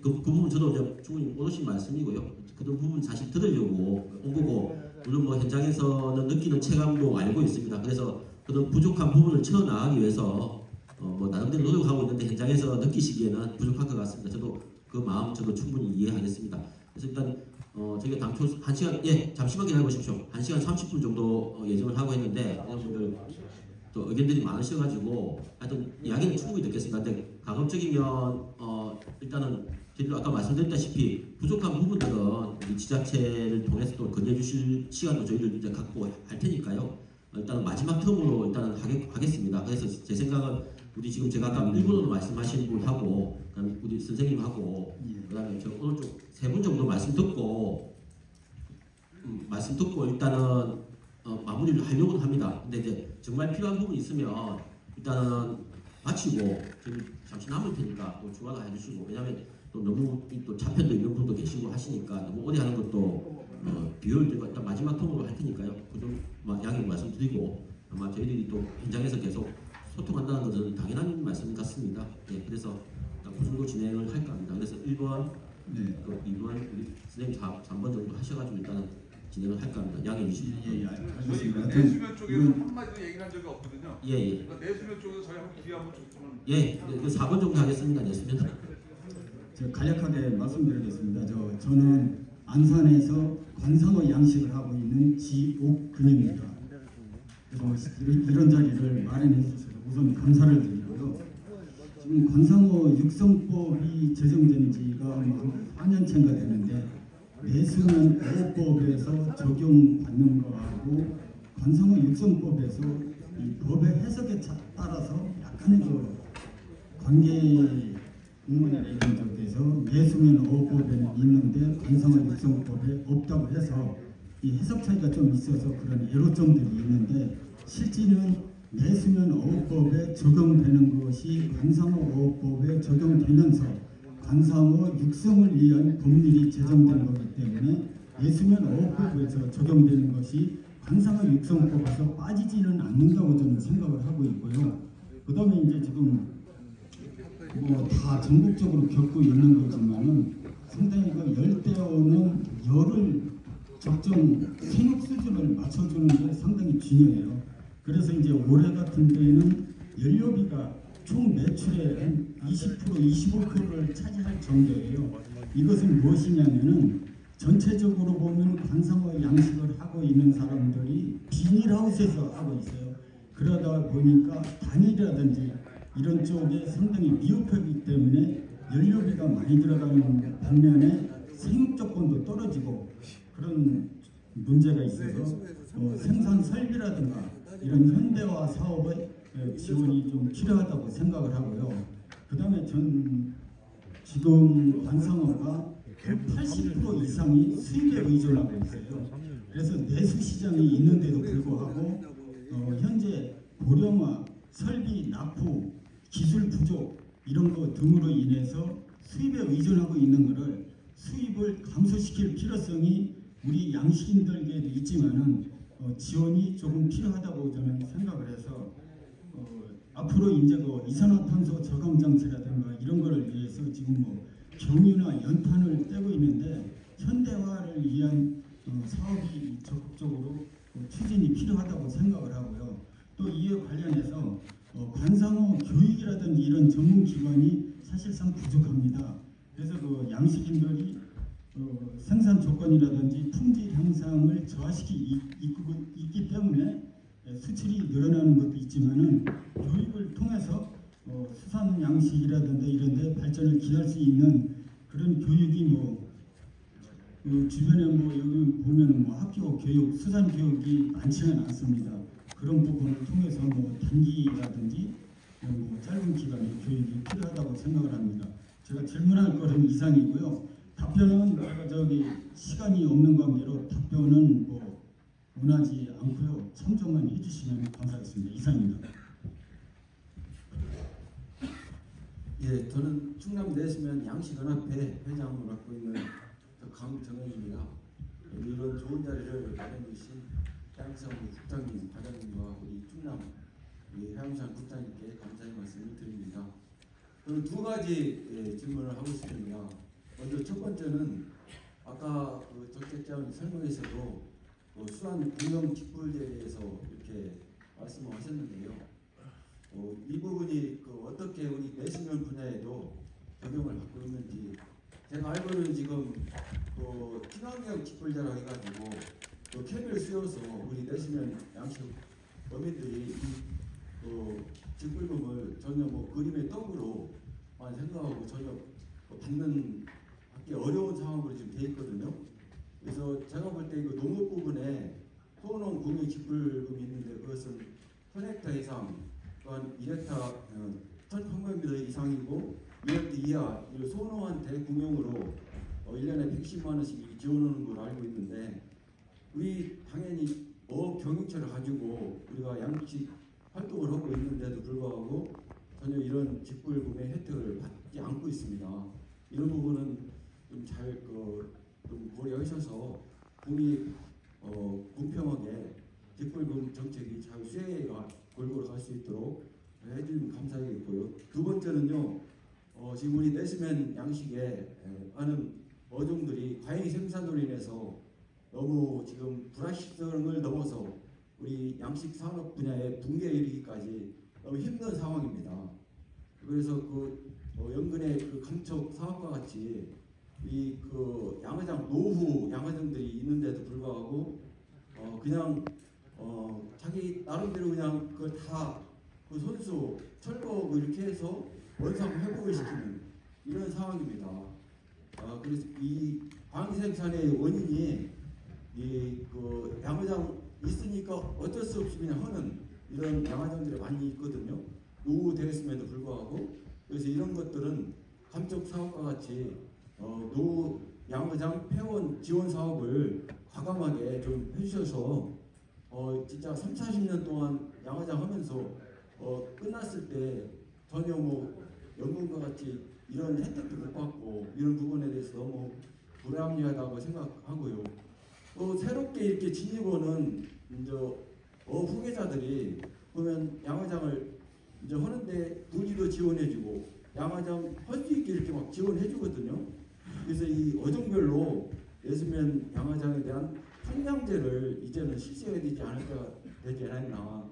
[SPEAKER 5] 그 부분 저도 이제 충분히 옳으신 말씀이고요. 그런 부분 사실 들으려고 온 거고 물론 뭐 현장에서는 느끼는 체감도 알고 있습니다. 그래서 그런 부족한 부분을 채워나가기 위해서 뭐 나름대로 노력하고 있는데 현장에서 느끼시기에는 부족할 것 같습니다. 저도 그 마음 저도 충분히 이해하겠습니다. 그래서 일단 저희가 당초 1시간 잠시만 기다려보십시오. 1시간 30분 정도 예정을 하고 했는데 여러분들 또 의견들이 많으셔가지고 하여튼 이야기는 충분히 듣겠습니다. 근데 가급적이면 일단은 저희도 아까 말씀드렸다시피 부족한 부분들은 우리 지자체를 통해서 또 건의해 주실 시간도 저희들 이제 갖고 할 테니까요. 일단 마지막 텀으로 일단은 하겠습니다. 그래서 제 생각은 우리 지금 제가 아까 일본어로 말씀하신 분하고 그다음에 우리 선생님하고 그다음에 저 오른쪽 세 분 정도 말씀 듣고 일단은 마무리를 하려고 합니다. 근데 이제 정말 필요한 부분이 있으면 일단은 마치고 지금 잠시 남을 테니까 또 추가도 해주시고 왜냐하면 또 너무 또 차편도 있는 분도 계시고 하시니까 너무 오래 하는 것도 비효율되고 일단 마지막 통으로 할 테니까요. 그 좀 양해 말씀드리고 아마 저희들이 또 현장에서 계속 소통한다는 것은 당연한 말씀 같습니다. 그래서 그 정도 진행을 할까 합니다. 그래서 1번, 또 2번, 우리 선생님 3번 정도 하셔가지고 일단은 진행을 할까 합니다. 양해해 주시면.
[SPEAKER 10] 저희 내수면 쪽에서 한마디도 얘기를 한 적이 없거든요. 그러니까 내수면 쪽에서 저희 한번 기회 한번 줬으면.
[SPEAKER 5] 그 4번 정도 하겠습니다. 내수면.
[SPEAKER 3] 제가 간략하게 말씀드리겠습니다. 저는 안산에서 관상어 양식을 하고 있는 지옥근입니다. 그래서 이런 자리를 마련해 주셔서 우선 감사를 드리고요. 지금 관상어 육성법이 제정된 지가 4년째가 되는데 내수면 어법에서 적용받는 거하고 관상어 육성법에서 이 법의 해석에 따라서 약간의 관계 의문이 있는 쪽에서 내수면 어법에는 있는데 관상어 육성법에 없다고 해서 이 해석 차이가 좀 있어서 그런 애로점들이 있는데 실제는 내수면 어법에 적용되는 것이 관상어 어법에 적용되면서 관상어 육성을 위한 법률이 제정된 거기 때문에 내수면 어법에서 적용되는 것이 관상어 육성법에서 빠지지는 않는다고 저는 생각을 하고 있고요. 그 다음에 이제 지금 뭐 다 전국적으로 겪고 있는 거지만은 상당히 그 열대어는 열을 적정 생육 수준을 맞춰주는 게 상당히 중요해요. 그래서 이제 올해 같은 때에는 연료비가 총 매출의 한 20%, 25%를 차지할 정도예요. 이것은 무엇이냐면은 전체적으로 보면 관상어 양식을 하고 있는 사람들이 비닐하우스에서 하고 있어요. 그러다 보니까 단일이라든지 이런 쪽에 상당히 미흡하기 때문에 연료비가 많이 들어가는 반면에 생육 조건도 떨어지고 그런 문제가 있어서 생산 설비라든가 이런 현대화 사업의 지원이 좀 필요하다고 생각을 하고요. 그 다음에 전 지금 관상어가 80% 이상이 수입에 의존하고 있어요.
[SPEAKER 11] 그래서 내수 시장이 있는데도 불구하고 현재 고령화, 설비 낙후, 기술 부족 이런 것 등으로 인해서 수입에 의존하고 있는 것을 수입을 감소시킬 필요성이 우리 양식인들에게도 있지만은 지원이 조금 필요하다고 저는 생각을 해서 앞으로 이제 그 이산화탄소 저감 장치라든가 이런 거를 위해서 지금 뭐 경유나 연탄을 떼고 있는데 현대화를 위한 사업이 적극적으로 추진이 필요하다고 생각을 하고요. 또 이에 관련해서 관상어 교육이라든지 이런 전문 기관이 사실상 부족합니다. 그래서 그 양식인들이 생산 조건이라든지 품질 향상을 저하시키고 있기 때문에 수출이 늘어나는 것도 있지만은 교육을 통해서 수산 양식이라든지 이런 데 발전을 기할 수 있는 그런 교육이 뭐 주변에 뭐 여기 보면은 뭐 학교 교육, 수산 교육이 많지는 않습니다. 그런 부분을 통해서 뭐 단기라든지 뭐 짧은 기간의 교육이 필요하다고 생각을 합니다. 제가 질문할 거는 이상이고요. 답변은 저기 시간이 없는 관계로 답변은 뭐 원하지 않고요. 참조만 해주시면 감사하겠습니다. 이상입니다.
[SPEAKER 12] 예, 저는 충남 내수면 양식연합회 회장을 맡고 있는 강정현입니다. 이런 좋은 자리를 마련해 주신 해양수산부 국장님, 과장님과 우리 충남 해양수산 국장님께 감사의 말씀을 드립니다. 저는 두 가지 질문을 하고 싶습니다. 먼저 첫 번째는 아까 그 적재장 설명에서도 수산 공영 직불제에 대해서 이렇게 말씀을 하셨는데요. 이 부분이 어떻게 우리 내수면 분야에도 적용을 받고 있는지 제가 알고는 지금 친환경 직불제라고 해가지고 캡을 씌워서 우리 내수면 양식 어민들이 직불금을 전혀 뭐 그림의 떡으로만 생각하고 전혀 받는 받기 어려운 상황으로 지금 돼 있거든요. 그래서 제가 볼 때 이거 농업 부분에 소농 공유 직불금이 있는데 그것은 1000헥타 이상 또한 1헥타 1,800m 이상이고 2헥타 이하 소농한테 공용으로 1년에 110만 원씩 지원하는 걸 알고 있는데 우리 당연히 경영처를 가지고 우리가 양식 활동을 하고 있는데도 불구하고 전혀 이런 직불금의 혜택을 받지 않고 있습니다. 이런 부분은 좀 잘 좀 고려하셔서 공이 공평하게 직불금 정책이 잘 수혜가 골고루 갈 수 있도록 해주면 감사하겠고요. 두 번째는요. 지금 우리 내수면 양식에 많은 어종들이 과잉 생산으로 인해서 너무 지금 불확실성을 넘어서 우리 양식 산업 분야의 붕괴에 이르기까지 너무 힘든 상황입니다. 그래서 연근의 감촉 사업과 같이 양어장 노후 양어장들이 있는데도 불구하고 그냥 자기 나름대로 그냥 그걸 다 손수 철거 이렇게 해서 원상 회복을 시키는 이런 상황입니다. 그래서 이 방위 생산의 원인이 양어장 있으니까 어쩔 수 없이 그냥 하는 이런 양어장들이 많이 있거든요. 노후되었음에도 불구하고 그래서 이런 것들은 감촉 사업과 같이 노후 양어장 폐원 지원 사업을 과감하게 좀 해주셔서 진짜 30-40년 동안 양어장 하면서 끝났을 때 전혀 뭐 연금과 같이 이런 혜택도 못 받고 이런 부분에 대해서 너무 불합리하다고 생각하고요. 또 새롭게 이렇게 진입오는 이제 후계자들이 보면 양어장을 이제 하는데 부지도 지원해주고 양어장 할 수 있게 이렇게 막 지원해주거든요. 그래서 이 어종별로 내수면 양어장에 대한 평량제를 이제는 실시해야 되지 않았나.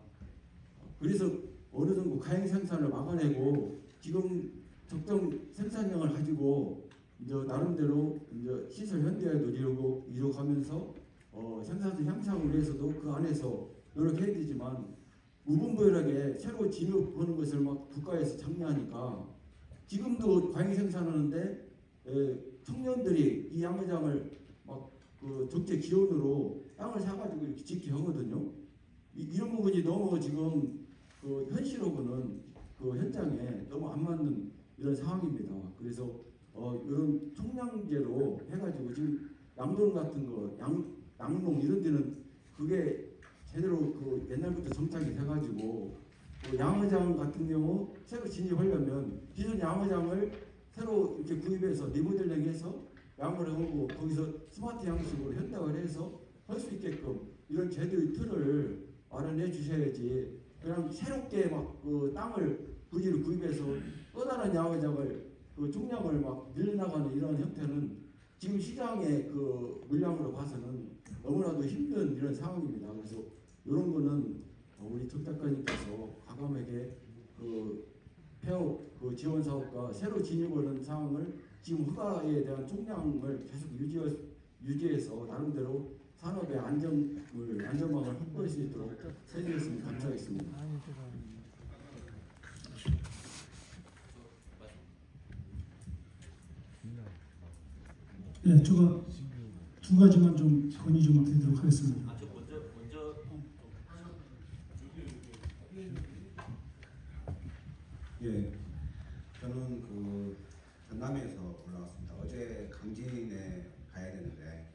[SPEAKER 12] 그래서 어느 정도 가행 생산을 막아내고 지금 적정 생산량을 가지고 이제 나름대로 이제 시설 현대화도 이루어가면서 생산성 향상을 위해서도 그 안에서 노력해야 되지만 무분별하게 새로 진입하는 것을 막 국가에서 장려하니까 지금도 과잉 생산하는데 청년들이 이 양어장을 막 적재 기원으로 땅을 사가지고 이렇게 짓게 하거든요. 이런 부분이 너무 지금 현실하고는 현장에 너무 안 맞는 이런 상황입니다. 그래서 이런 총량제로 해가지고 지금 양돈 같은 거 양농 이런 데는 그게 제대로 그 옛날부터 정착이 돼가지고 그 양어장 같은 경우 새로 진입하려면 기존 양어장을 새로 이렇게 구입해서 리모델링해서 양을 하고 거기서 스마트 양식으로 현대화를 해서 할 수 있게끔 이런 제도의 틀을 마련해 주셔야지 그냥 새롭게 막 그 땅을 부지를 구입해서 또 다른 양어장을 그 중량을 막 늘려나가는 이런 형태는 지금 시장의 그 물량으로 봐서는 너무나도 힘든 이런 상황입니다. 그래서 이런 거는 우리 정 작가님께서 과감하게 그 폐업 그 지원 사업과 새로 진입하는 상황을 지금 허가에 대한 총량을 계속 유지해서 나름대로 산업의 안전망을 확보할 수 있도록 해주셨으면 감사하겠습니다.
[SPEAKER 13] 네, 제가 두 가지만 좀 건의 좀 드리도록 하겠습니다.
[SPEAKER 14] 예, 저는 그 전남에서 올라왔습니다. 어제 강진에 가야 되는데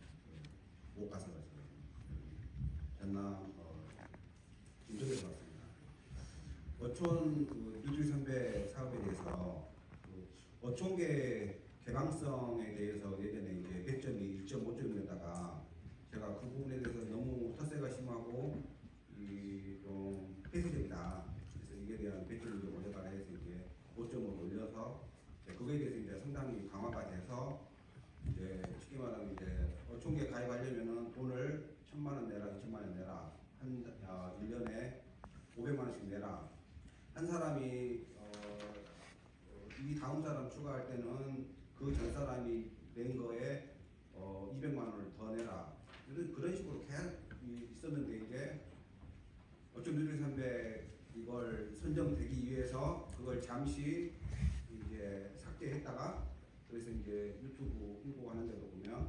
[SPEAKER 14] 못 가서 가지고 전남 인도에서 왔습니다. 어촌 그 뉴딜 선배 사업에 대해서 그 어촌계 개방성에 대해서 예전에 이제 100점이 1.5점이었다가 제가 그 부분에 대해서 너무 텃세가 심하고 좀 폐쇄적이다. 그래서 이게 대한 100점을 좀 올려달라 해서 이제 5점을 올려서 그거에 대해서 이제 상당히 강화가 돼서 이제 쉽게 말하면 이제 어촌계 가입하려면은 돈을 1,000만 원 내라, 2,000만 원 내라, 한 1년에 500만 원씩 내라. 한 사람이 이 다음 사람 추가할 때는 그 전 사람이 낸 거에 200만 원을 더 내라. 그런 식으로 계속 있었는데 이제 어촌 뉴딜 300 이걸 선정되기 위해서 그걸 잠시 이제 삭제했다가 그래서 이제 유튜브 홍보하는 데도 보면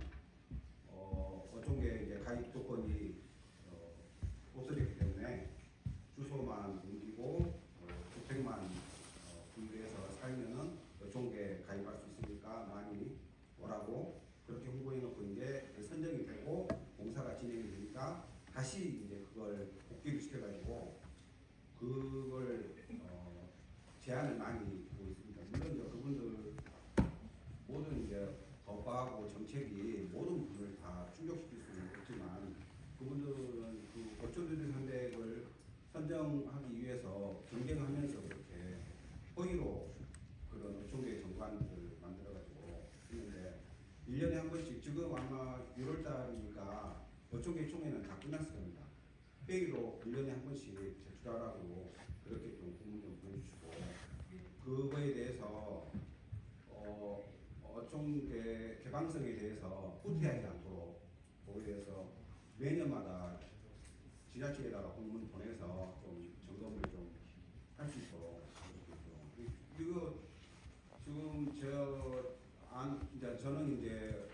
[SPEAKER 14] 어촌계 이제 가입 조건이 없어졌기 때문에 주소만 옮기고 주택만 구입해서 살면은 어촌계 가입할 수 있으니까 많이 오라고 그렇게 홍보해놓고 이제 선정이 되고 공사가 진행이 되니까 다시 이제 그걸 복귀를 시켜가지고 그걸 제한을 많이 두고 있습니다. 물론 이제 그분들 모든 이제 법하고 정책이 모든 부분을 다 충족시킬 수는 없지만 그분들은 그 어촌 선택을 선정하기 위해서 경쟁하면서 그렇게 허위로 그런 어촌계 정관을 만들어가지고 했는데 1년에 한 번씩 지금 아마 6월달이니까 어촌계 총회는 다 끝났을 겁니다. 회의로 1년에 한 번씩 제출하라고 그렇게 좀 공문 좀 보내주시고 그거에 대해서 어촌계 개방성에 대해서 후퇴하지 않도록 거기에 대해서 매년마다 지자체에다가 공문 보내서 좀 점검을 좀 할 수 있도록 그리고 지금 이제 저는 이제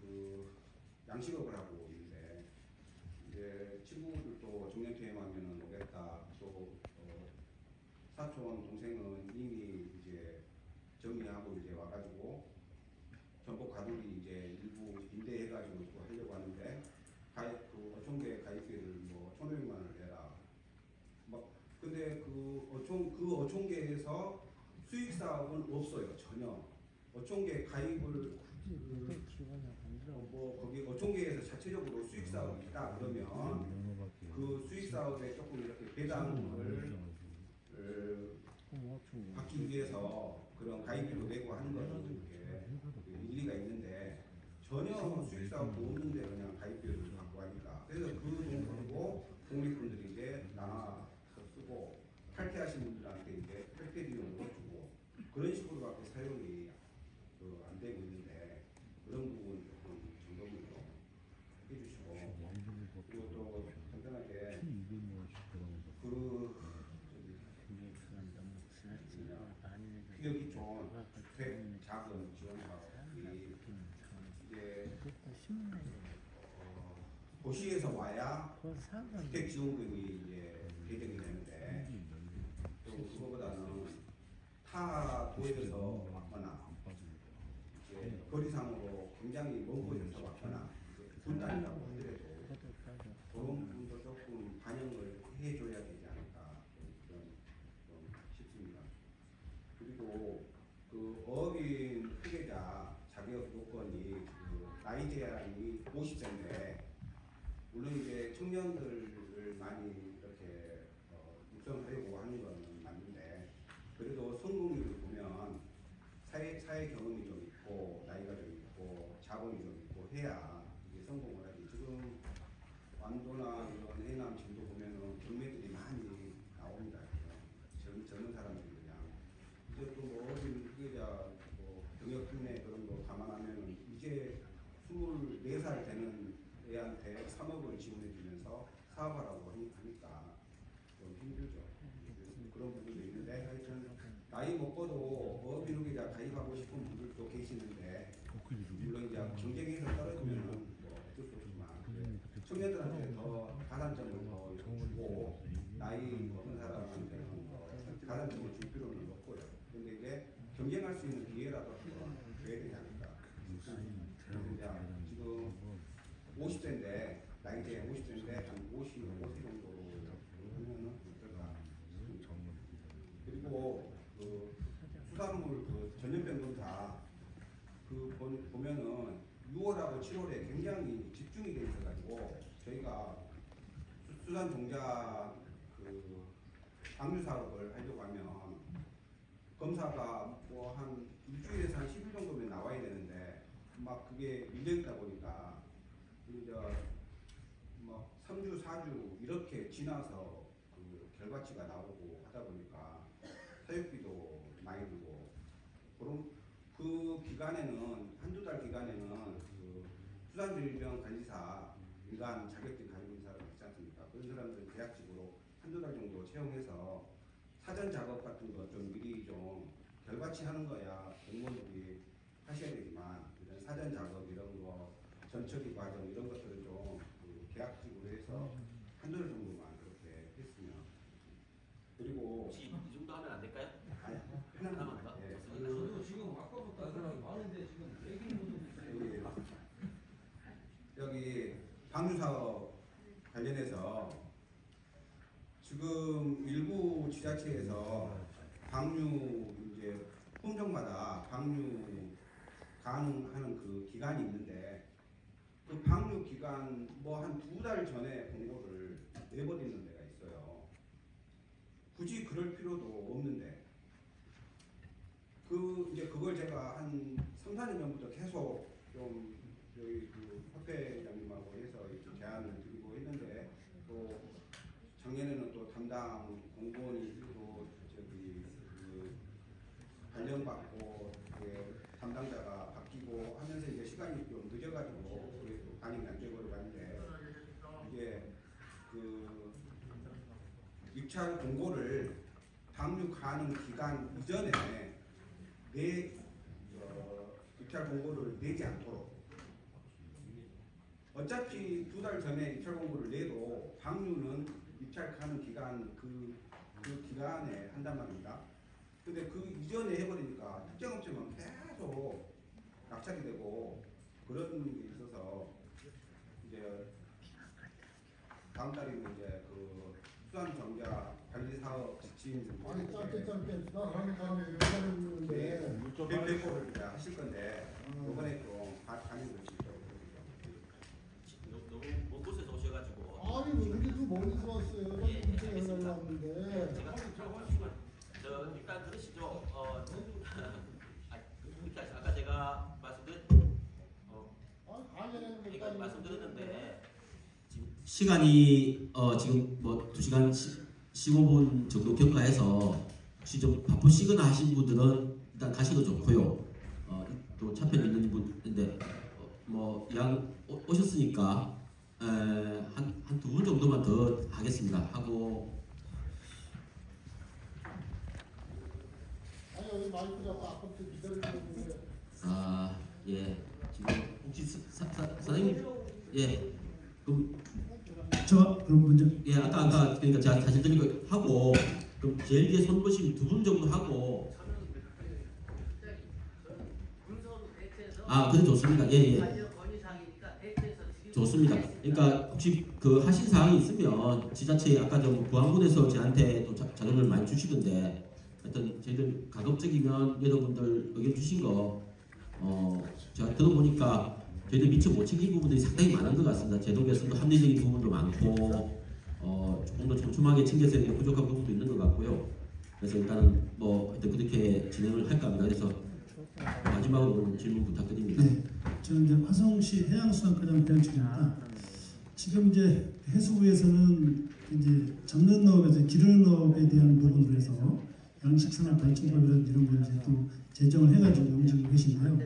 [SPEAKER 14] 그 양식업을 하고 있는데 이제 친구들도 정년퇴임하면은 오겠다. 또 사촌 동생은 이미 이제 정리하고 이제 와가지고 전복 가두리 이제 일부 임대해가지고 또 하려고 하는데 그 어촌계 가입비를 뭐 1,500만 원을 내라. 막 근데 그 어촌계에서 수익 사업은 없어요 전혀. 어촌계 가입을 뭐 거기 어촌계에서 자체적으로 수익 사업이 있다 그러면 그 수익 사업에 조금 이렇게 배당을 받기 위해서 그런 가입비로 내고 하는 거는 이렇게 일리가 있는데 전혀 수익 사업도 없는데 그냥 가입비를 받고 하니까 그래서 그 돈 가지고 독립분들이 이제 나눠서 쓰고 탈퇴하신 분들한테 이제 탈퇴 비용을 주고 그런 식으로밖에 사용이 안 되고 있는데 그런 부분 조금 점검을 해주시고 그리고 또 간단하게 피격이 좋은 주택 자금 지원 사업이 이제 도시에서 와야 주택 지원금이 이제 배정이 되는데 또 그거보다는 타 도에서 왔거나 이제 거리상으로 굉장히 먼 곳에서 왔거나 분단이라고 하더라도 나이 먹고도 어업인후계자 가입하고 싶은 분들도 계시는데 물론 이제 경쟁에서 떨어지면 뭐 어쩔 수 없지만 청년들한테 더 가산점을 더 주고 나이 먹은 사람한테는 가산점을 줄 필요는 없고요. 근데 이제 경쟁할 수 있는 기회라도 한번 줘야 되지 않을까. 지금 50세인데 나이대 50세인데 한 55세 정도로 하면은 어떨까. 그리고 그 수산물 그 전염병 검사 그 보면은 6월하고 7월에 굉장히 집중이 돼 있어가지고 저희가 수산 종자 그 방류 사업을 하려고 하면 검사가 뭐 한 일주일에서 한 10일 정도면 나와야 되는데 막 그게 밀려 있다 보니까 이제 뭐 3주, 4주 이렇게 지나서 그 결과치가 나오고 하다 보니까 사육비도 많이 들고 그런 그 기간에는 한두 달 기간에는 그 수산질병관리사 민간 자격증 가지고 있는 사람 있지 않습니까? 그런 사람들 계약직으로 한두 달 정도 채용해서 사전 작업 같은 거 좀 미리 좀 결과치 하는 거야 공무원들이 하셔야 되지만 이런 사전 작업 이런 거 전처리 과정 이런 것들을 좀 그 계약직으로 해서 한두 달 정도만 그렇게 했으면 그리고
[SPEAKER 5] 혹시 이 정도 하면 안 될까요?
[SPEAKER 14] 아니 하나만 더. 예.
[SPEAKER 9] 저도 지금 아까부터 사람이 많은데 지금 얘기는
[SPEAKER 14] 여기 방류 사업 관련해서 지금 일부 지자체에서 방류 이제 품종마다 방류 가능하는 그 기간이 있는데 그 방류 기간 뭐 한 2달 전에 공고를 내버리는 데가 있어요. 굳이 그럴 필요도 없는데 그 이제 그걸 제가 한 3, 4년 전부터 계속 좀 저희 그 협회장님하고 해서 이렇게 제안을 드리고 했는데 또 작년에는 또 담당 공무원이 또 저기 그 발령받고 담당자가 바뀌고 하면서 이제 시간이 좀 늦어가지고 그게 또 반영이 안 되고 갔는데 이게 그 입찰 공고를 방류 가능 기간 이전에 입찰 공고를 내지 않도록 어차피 2달 전에 입찰 공고를 내도 방류는 입찰 가능 기간 그 기간에 한단 말입니다. 근데 그 이전에 해버리니까 특정업체만 계속 낙찰이 되고 그런 게 있어서 이제 다음 달이면 이제 그 수산정자 관리 사업 지침
[SPEAKER 2] 아니 짧게 나가는 사람이 연락을
[SPEAKER 14] 있는데 배포를 이제 하실 건데 이번에 좀 반영을 시켜요.
[SPEAKER 5] 너무 먼 곳에서 오셔가지고
[SPEAKER 2] 아니 우리도 멀리서 왔어요. 연락이 왔는데
[SPEAKER 5] 저 일단 들으시죠. 그렇게 아까 제가 말씀드렸는데 지금 시간이 지금 뭐 2시간 15분 정도 경과해서 혹시 좀 바쁘시거나 하신 분들은 일단 가셔도 좋고요. 또 차편 있는 분인데 뭐 양 오셨으니까 한 2분 정도만 더 하겠습니다. 하고
[SPEAKER 2] 아니 마이크 잡고 아까부터 기다리고 있는데
[SPEAKER 5] 예 지금 혹시 사장님 예 그럼
[SPEAKER 13] 그럼 먼저
[SPEAKER 5] 예 아까 그러니까 제가 사실 드린 거 하고 그럼 제일 뒤에 손 보시면 2분 정도 하고 그래 좋습니다. 예. 좋습니다. 그러니까 혹시 그 하신 사항이 있으면 지자체 아까 좀 보안부에서 저한테 또 자료를 많이 주시던데 하여튼 저희들 가급적이면 여러분들 의견 주신 거 제가 들어보니까 저희들 미처 못 챙긴 부분들이 상당히 많은 것 같습니다. 제도 개선도 합리적인 부분도 많고 조금 더 촘촘하게 챙겨서 부족한 부분도 있는 것 같고요. 그래서 일단은 뭐 하여튼 그렇게 진행을 할까 합니다. 그래서 마지막으로 질문 부탁드립니다.
[SPEAKER 13] 네, 저는 이제 화성시 해양수산과장 배현철입니다. 지금 이제 해수부에서는 이제 잡는 어업에서 기르는 어업에 대한 부분으로 해서 양식산업발전법이라든지 이런 걸 이제 또 제정을 해가지고 움직이고 계신데요.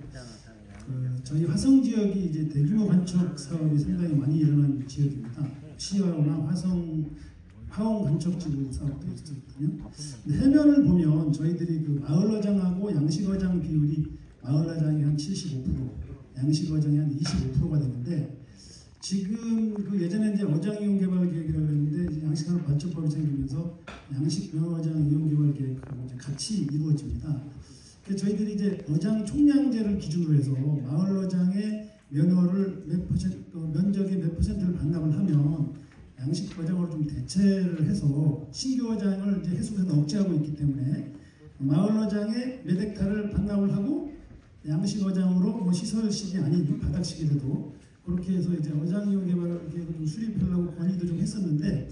[SPEAKER 13] 저희 화성 지역이 이제 대규모 관척 사업이 상당히 많이 일어난 지역입니다. 시야나 화성 화홍 간척지구 사업도 있었거든요. 해면을 보면 저희들이 그 마을어장하고 양식어장 비율이 마을어장이 한 75%, 양식어장이 한 25%가 되는데 지금 그 예전에 이제 어장 이용 개발 계획이라고 했는데 양식산업 발전법이 생기면서 양식 명어장 이용 개발 계획하고 이제 같이 이루어집니다. 저희들이 이제 어장 총량제를 기준으로 해서 마을 어장의 면허를 면적의 몇 퍼센트를 반납을 하면 양식 어장으로 좀 대체를 해서 신규 어장을 이제 해수부에서 억제하고 있기 때문에 마을 어장의 몇 헥타를 반납을 하고 양식 어장으로 뭐 시설식이 아닌 바닥식이라도 그렇게 해서 이제 어장 이용 개발 계획을 좀 수립하려고 건의도 좀 했었는데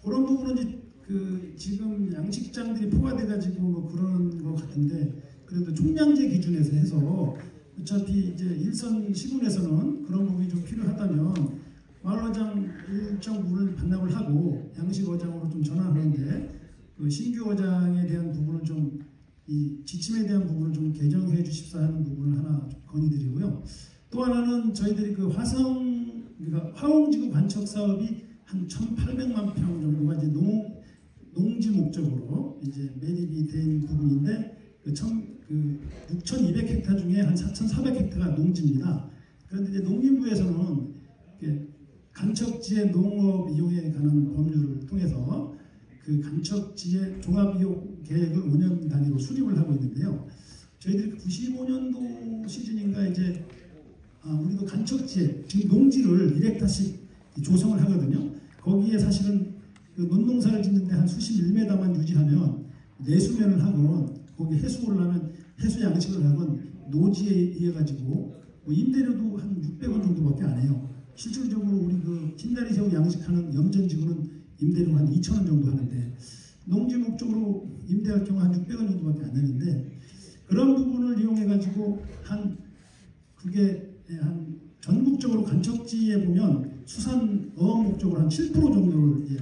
[SPEAKER 13] 그런 부분은 이제 그 지금 양식장들이 포화돼 가지고 뭐 그런 것 같은데 그래도 총량제 기준에서 해서 어차피 이제 일선 시군에서는 그런 부분이 좀 필요하다면 마을어장 일정 부분을 반납을 하고 양식어장으로 좀 전환하는데 그 신규 어장에 대한 부분을 좀 이 지침에 대한 부분을 좀 개정해 주십사 하는 부분을 하나 좀 건의드리고요. 또 하나는 저희들이 그 그러니까 화홍지구 관척 사업이 한 1,800만 평 정도가 이제 농지 목적으로 이제 매립이 된 부분인데 그 6,200헥타 중에 한 4,400헥타가 농지입니다. 그런데 이제 농림부에서는 간척지의 농업 이용에 관한 법률을 통해서 그 간척지의 종합이용 계획을 5년 단위로 수립을 하고 있는데요. 저희들이 95년도 시즌인가 이제 우리도 간척지에 지금 농지를 1헥타씩 조성을 하거든요. 거기에 사실은 그 논농사를 짓는데 한 수심 1m만 유지하면 내수면을 하건 거기 해수를 하면 해수 양식을 하건 노지에 의해 가지고 뭐 임대료도 한 600원 정도밖에 안 해요. 실질적으로 우리 그 흰다리 새우 양식하는 염전지구는 임대료가 한 2,000원 정도 하는데 농지 목적으로 임대할 경우 한 600원 정도밖에 안 되는데 그런 부분을 이용해 가지고 그게 한 전국적으로 간척지에 보면 수산 어업 목적으로 한 7% 정도를 이제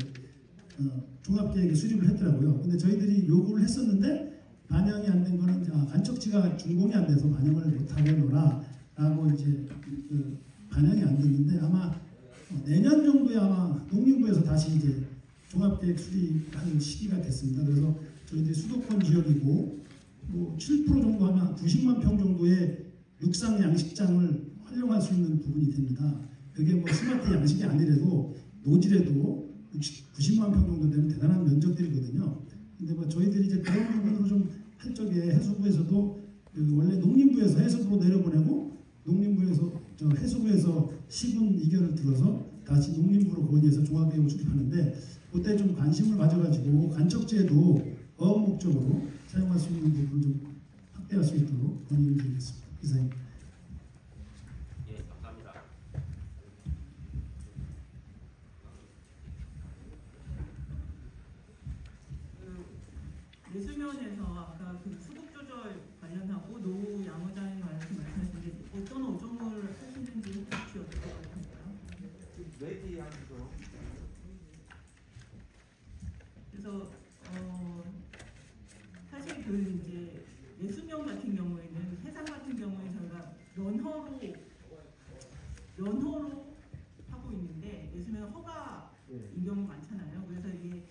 [SPEAKER 13] 종합계획에 수립을 했더라고요. 근데 저희들이 요구를 했었는데 반영이 안 된 거는 간척지가 준공이 안 돼서 반영을 못하게 놓으라라고 이제 반영이 안 됐는데 아마 내년 정도에 아마 농림부에서 다시 이제 종합계획 수립하는 시기가 됐습니다. 그래서 저희들이 수도권 지역이고 뭐 7% 정도 하면 90만 평 정도의 육상 양식장을 활용할 수 있는 부분이 됩니다. 그게 뭐 스마트 양식이 아니래도 노지래도 90만 평 정도 되면 대단한 면적들이거든요. 근데 뭐 저희들이 이제 그런 부분으로 좀 할 적에 해수부에서도 원래 농림부에서 해수부로 내려보내고 농림부에서 해수부에서 시군 의견을 들어서 다시 농림부로 건의해서 종합계획을 수립하는데 그때 좀 관심을 가져가지고 간척지에도 어업 목적으로 사용할 수 있는 부분을 좀 확대할 수 있도록 건의를 드리겠습니다. 이상입니다.
[SPEAKER 5] 예, 감사합니다.
[SPEAKER 6] 내수면에서 아까 그 수급 조절 관련하고 노후 양어장에 관해서 말씀하셨는데 어떤 어종을 하시는지 혹시 여쭤봐도 될까요?
[SPEAKER 9] 메디하면서
[SPEAKER 6] 그래서 사실 그 이제 내수면 같은 경우에는 해상 같은 경우에 저희가 연허로 하고 있는데 내수면 허가인 경우 많잖아요. 그래서 이게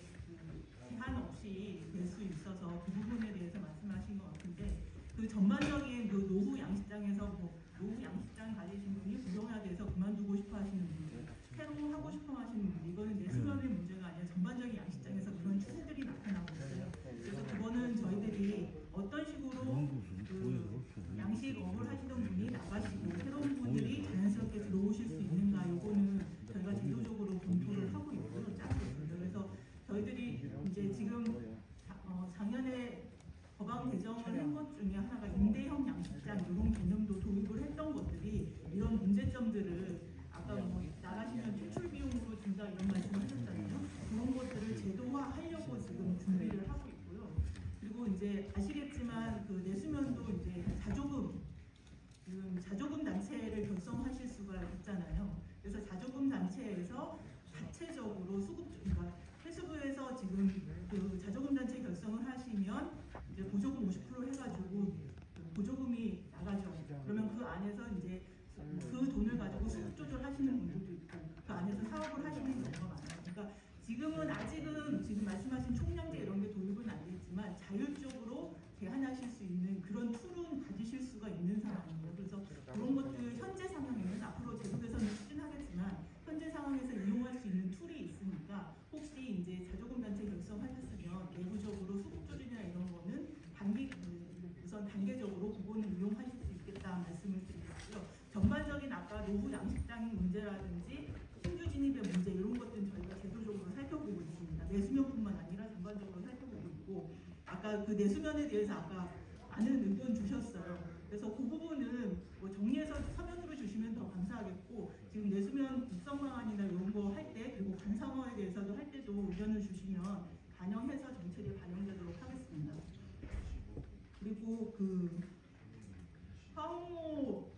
[SPEAKER 6] 제한 없이 될 수 있어서 그 부분에 대해서 말씀하신 것 같은데 그 전반적인 그 노후 양식장에서 뭐 노후 양식장 가지신 분이 부정화돼서 그만두고 싶어 하시는 분들 새로 하고 싶어 하시는 분들 이거는 내수면의 문제가 아니라 전반적인 양식장에서 그런 추세들이 나타나고 있어요. 그래서 그거는 저희들이 어떤 식으로 그 양식업을 하시던 분이 나가시고 새로운 분들이 자연스럽게 들어오실 수 있는가 요거는 저희가 제도적으로 검토를 하고 있고요. 짜고 있습니다. 그래서 저희들이 이제 지금 작년에 법안 개정을 한 것 중에 하나가 임대형 양식장 이런 개념도 도입을 했던 것들이 이런 문제점들을 아까 뭐 나가시면 퇴출 비용으로 준다 이런 말씀을 하셨잖아요. 그런 것들을 제도화하려고 지금 준비를 하고 있고요. 그리고 이제 아시겠지만 그 내수면도 이제 자조금 단체를 결성하실 수가 있잖아요. 그래서 자조금 단체에서 자체적으로 그러니까 해수부에서 지금 그 자조금 단체 결성을 하시면 이제 보조금 50% 해가지고 보조금이 나가죠. 그러면 그 안에서 이제 그 돈을 가지고 수급 조절하시는 분들도 있고 그 안에서 사업을 하시는 경우가 많아요. 그러니까 지금은 아직은 지금 말씀하신 총량제 이런 게 도입은 안 돼 있지만 자율적으로 제한하실 수 있는 그런 툴은 가지실 수가 있는 상황입니다. 그래서 그런 것들 현재 상황에는 앞으로 제도 개선을 추진하겠지만 현재 상황에서 이용할 수 있는 툴이 있으니까 혹시 이제 자조금 단체 결성하셨으면 내부적으로 소득 조준이나 이런 거는 우선 단계적으로 그거는 이용하실 수 있겠다 말씀을 드리고요. 전반적인 아까 노후 양식장인 문제라든지 신규 진입의 문제 이런 것들은 저희가 제도적으로 살펴보고 있습니다. 내수면뿐만 아니라 전반적으로 살펴보고 있고 아까 그 내수면에 대해서 아까 많은 의견 주셨어요. 그래서 그 부분은 뭐 정리해서 서면으로 주시면 더 감사하겠고 지금 내수면 국성방안이나 이런 거 할 때 그리고 관상어에 대해서도 할 때도 의견을 주시면 반영해서 정책에 반영되도록 하겠습니다. 그리고 그 화오모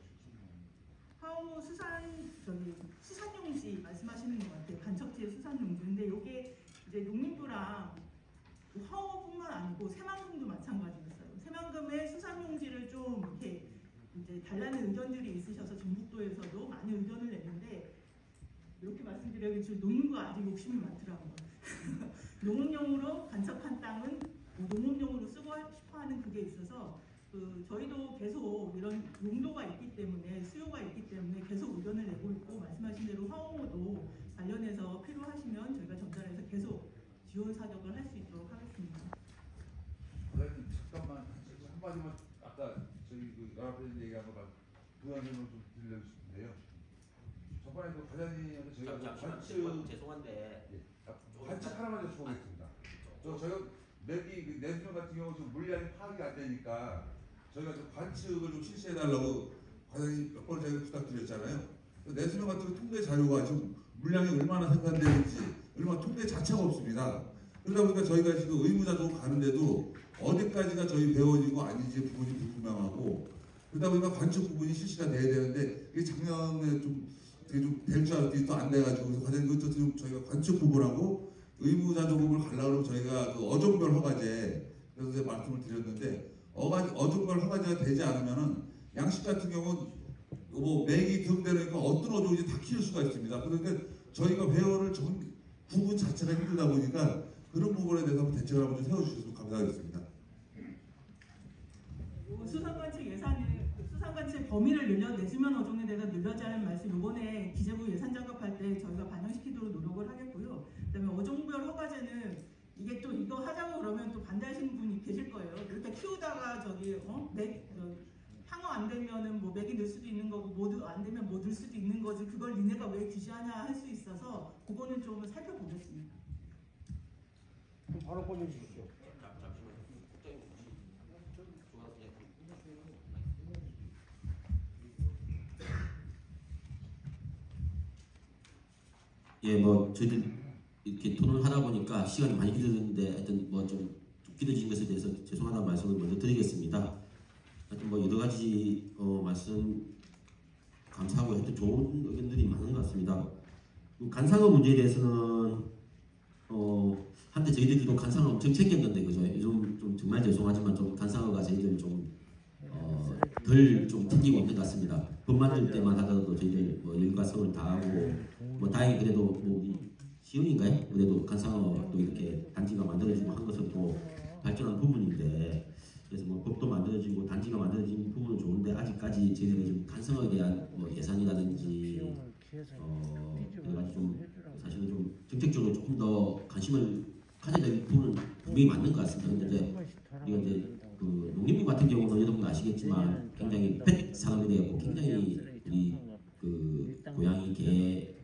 [SPEAKER 6] 수산용지 말씀하시는 것 같아요. 간척지의 수산용지. 근데 이게 이제 농림부랑 화오뿐만 아니고 새만금도 마찬가지였어요. 새만금의 수산용지를 좀 이렇게 이제 달라는 의견들이 있으셔서 전북도에서도 많은 의견을 냈는데 이렇게 말씀드려야겠지만 농림부가 아직 욕심이 많더라고요. 농업용으로 간척한 땅은 뭐 농업용으로 쓰고 싶어하는 그게 있어서 저희도 계속 이런 용도가 있기 때문에 수요가 있기 때문에 계속 의견을 내고 있고 말씀하신 대로 화오모도 관련해서 필요하시면 저희가 전달해서 계속 지원 사격을 할 수 있도록 하겠습니다.
[SPEAKER 10] 과장님 잠깐만 한마디만 아까 저희 그 연합회장 얘기한 거 부연을 좀 드리려고 싶은데요. 저번에 그 과장님한테 저희가
[SPEAKER 5] 잠시만 죄송한데
[SPEAKER 10] 관측 하나만 여쭤보겠습니다. 저희가 매기 내수면 같은 경우 좀 물량이 파악이 안 되니까 저희가 좀 관측을 좀 실시해달라고 과장님 몇 번 저희가 부탁드렸잖아요. 내수면 같은 거 통계 자료가 지금 물량이 얼마나 생산되는지 얼마나 통계 자체가 없습니다. 그러다 보니까 저희가 지금 의무자동 가는데도 어디까지가 저희 배원이고 아닌지 부분이 불분명하고 그러다 보니까 관측 부분이 실시가 돼야 되는데 이게 작년에 좀 될 줄 알았더니 또 안 돼가지고 그래서 과장님 그것도 좀 저희가 관측 부분하고 의무자조금을 가려고 저희가 그 어종별 허가제 그래서 말씀을 드렸는데 어종별 허가제가 되지 않으면은 양식 같은 경우는 뭐 맥이 등대니까 어떤 어종인지 다 키울 수가 있습니다. 그런데 저희가 회원을 구분 자체가 힘들다 보니까 그런 부분에 대해서 한번 대책을 한번 좀 세워주셨으면 감사하겠습니다.
[SPEAKER 6] 수산관측 범위를 내수면 어종에 대해서 늘려자는 말씀 이번에 기재부 예산 작업할 때 저희가 반영시키도록 노력을 하겠고요. 그다음에 어종별 허가제는 이게 또 이거 하자고 그러면 또 반대하시는 분이 계실 거예요. 이렇게 키우다가 향어 안 되면은 뭐 맥이 늘 수도 있는 거고 모두 안 되면 뭐 늘 수도 있는 거지 그걸 니네가 왜 규제하냐 할 수 있어서 그거는 좀 살펴보겠습니다.
[SPEAKER 9] 그럼 바로 보내주십시오.
[SPEAKER 5] 예, 뭐 저희들 이렇게 토론을 하다 보니까 시간이 많이 길어졌는데 하여튼 뭐 좀 길어진 것에 대해서 죄송하다는 말씀을 먼저 드리겠습니다. 하여튼 뭐 여러 가지 말씀 감사하고 하여튼 좋은 의견들이 많은 것 같습니다. 간상어 문제에 대해서는 한때 저희들도 간상어 엄청 챙겼는데 그죠? 요즘 좀 정말 죄송하지만 좀 간상어가 저희들 좀 덜 좀 챙기고 있는 것 같습니다. 법 만들 때만 하더라도 저희들 뭐 일과 성을 다하고 뭐 다행히 그래도 뭐 우리 시흥인가요? 그래도 간상어도 이렇게 단지가 만들어지고 한 것은 또 발전한 부분인데 그래서 뭐 법도 만들어지고 단지가 만들어진 부분은 좋은데 아직까지 저희들이 좀 간상어에 대한 뭐 예산이라든지 그래가지고 좀 사실은 좀 정책적으로 조금 더 관심을 가져야 될 부분은 분명히 맞는 것 같습니다. 근데 이제 우리가 이제 그 농림부 같은 경우는 여러분도 아시겠지만 굉장히 펫 산업에 대해 굉장히 우리 그 고양이 개를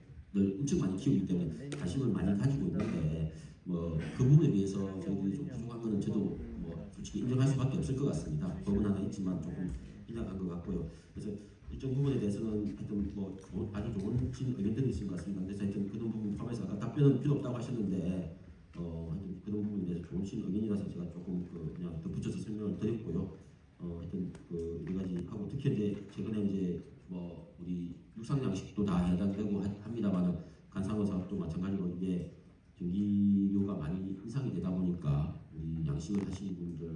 [SPEAKER 5] 엄청 많이 키우기 때문에 관심을 많이 가지고 있는데 뭐 그 부분에 비해서 저희들이 좀 부족한 거는 저도 뭐 솔직히 인정할 수밖에 없을 것 같습니다. 법은 하나 있지만 조금 인정한 것 같고요. 그래서 일정 부분에 대해서는 하여튼 뭐 아주 좋은 의견들이 있을 것 같습니다. 그래서 하여튼 그런 부분 포함해서 아까 답변은 필요 없다고 하셨는데 하여튼 그런 부분에 대해서 좋은 의견이라서 제가 조금 그냥 덧붙여서 설명을 드렸고요. 하여튼 그 여러 가지 하고 특히 이제 최근에 이제 뭐 우리 육상 양식도 다 해당되고 합니다만은 간상어 사업도 마찬가지로 이게 전기료가 많이 인상이 되다 보니까 우리 양식을 하시는 분들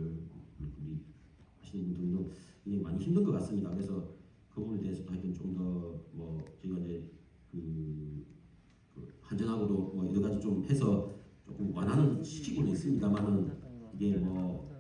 [SPEAKER 5] 우리 하시는 분들도 이게 많이 힘든 것 같습니다. 그래서 그 부분에 대해서도 하여튼 좀 더 뭐 저희가 이제 그 한전하고도 뭐 여러 가지 좀 해서 조금 완화는 시키고는 있습니다만은 이게 뭐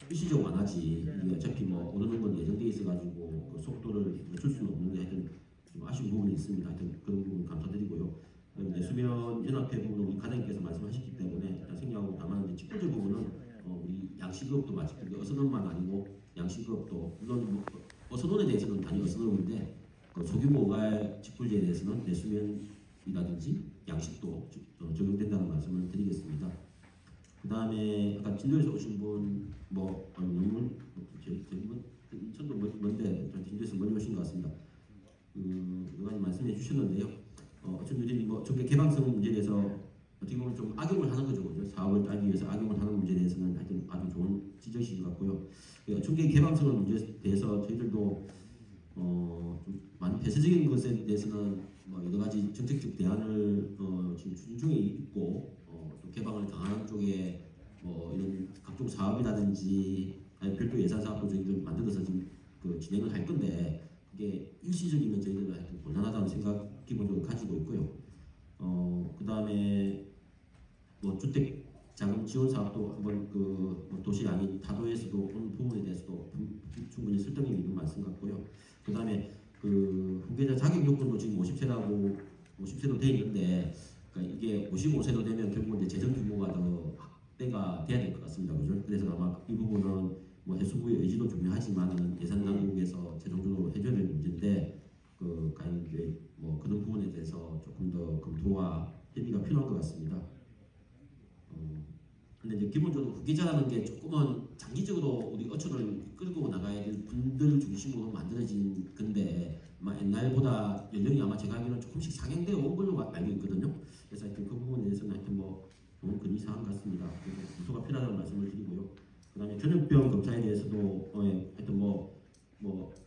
[SPEAKER 5] 일시적 완화지 이게 어차피 뭐 오르는 건 예정돼 있어가지고 그 속도를 늦출 수는 없는데 하여튼 좀 아쉬운 부분이 있습니다. 하여튼 그런 부분 감사드리고요. 내수면 연합회 부분은 우리 과장님께서 말씀하셨기 때문에 생략하고 다만 이제 직불제 부분은 우리 양식업도 마찬가지고 어선업만 아니고 양식업도 물론 뭐 어선업에 대해서는 단위 어선업인데 그 소규모가 직불제에 대해서는 내수면이라든지 양식도 적용된다는 말씀을 드리겠습니다. 그 다음에 아까 진도에서 오신 분뭐 논문 인천도 먼데 진도에서 멀리 오신 것 같습니다. 여러 가지 말씀해 주셨는데요. 어쩐지 뭐 정계 개방성 문제에 대해서 어떻게 보면 좀 악용을 하는 거죠, 그죠? 사업을 따기 위해서 악용을 하는 문제에 대해서는 하여튼 아주 좋은 지적이신 것 같고요. 정계 개방성 문제에 대해서 저희들도 좀 많이 폐쇄적인 것에 대해서는 뭐 여러 가지 정책적 대안을 지금 추진 중에 있고 또 개방을 강화하는 쪽에 뭐 이런 각종 사업이라든지 아니 별도 예산 사업도 저희들 만들어서 지금 진행을 할 건데 그게 일시적이면 저희들은 하여튼 곤란하다는 생각 기본적으로 가지고 있고요. 그 다음에 뭐 주택 자금 지원 사업도 한번 뭐 도시 아닌 타도에서도 온 부분에 대해서도 충분히 설득력 있는 말씀 같고요. 그 다음에 후계자 자격 요건도 지금 50세로 돼 있는데 그러니까 이게 55세로 되면 결국 이제 재정 규모가 더 확대가 돼야 될 것 같습니다, 그죠? 그래서 아마 이 부분은 뭐 해수부의 의지도 중요하지만은 예산 당국에서 최종적으로 해줘야 될 문제인데 과연 이제 뭐 그런 부분에 대해서 조금 더 검토와 협의가 필요한 것 같습니다. 근데 이제 기본적으로 후계자라는 게 조금은 장기적으로 우리 어촌을 끌고 나가야 될 분들 중심으로 만들어진 건데 아마 옛날보다 연령이 아마 제가 알기로는 조금씩 상향되어 온 걸로 알고 있거든요. 그래서 하여튼 그 부분에 대해서는 하여튼 뭐 좋은 건의사항 같습니다. 그래서 검토가 필요하다는 말씀을 드리고요. 그다음에 전염병 검사에 대해서도 하여튼 뭐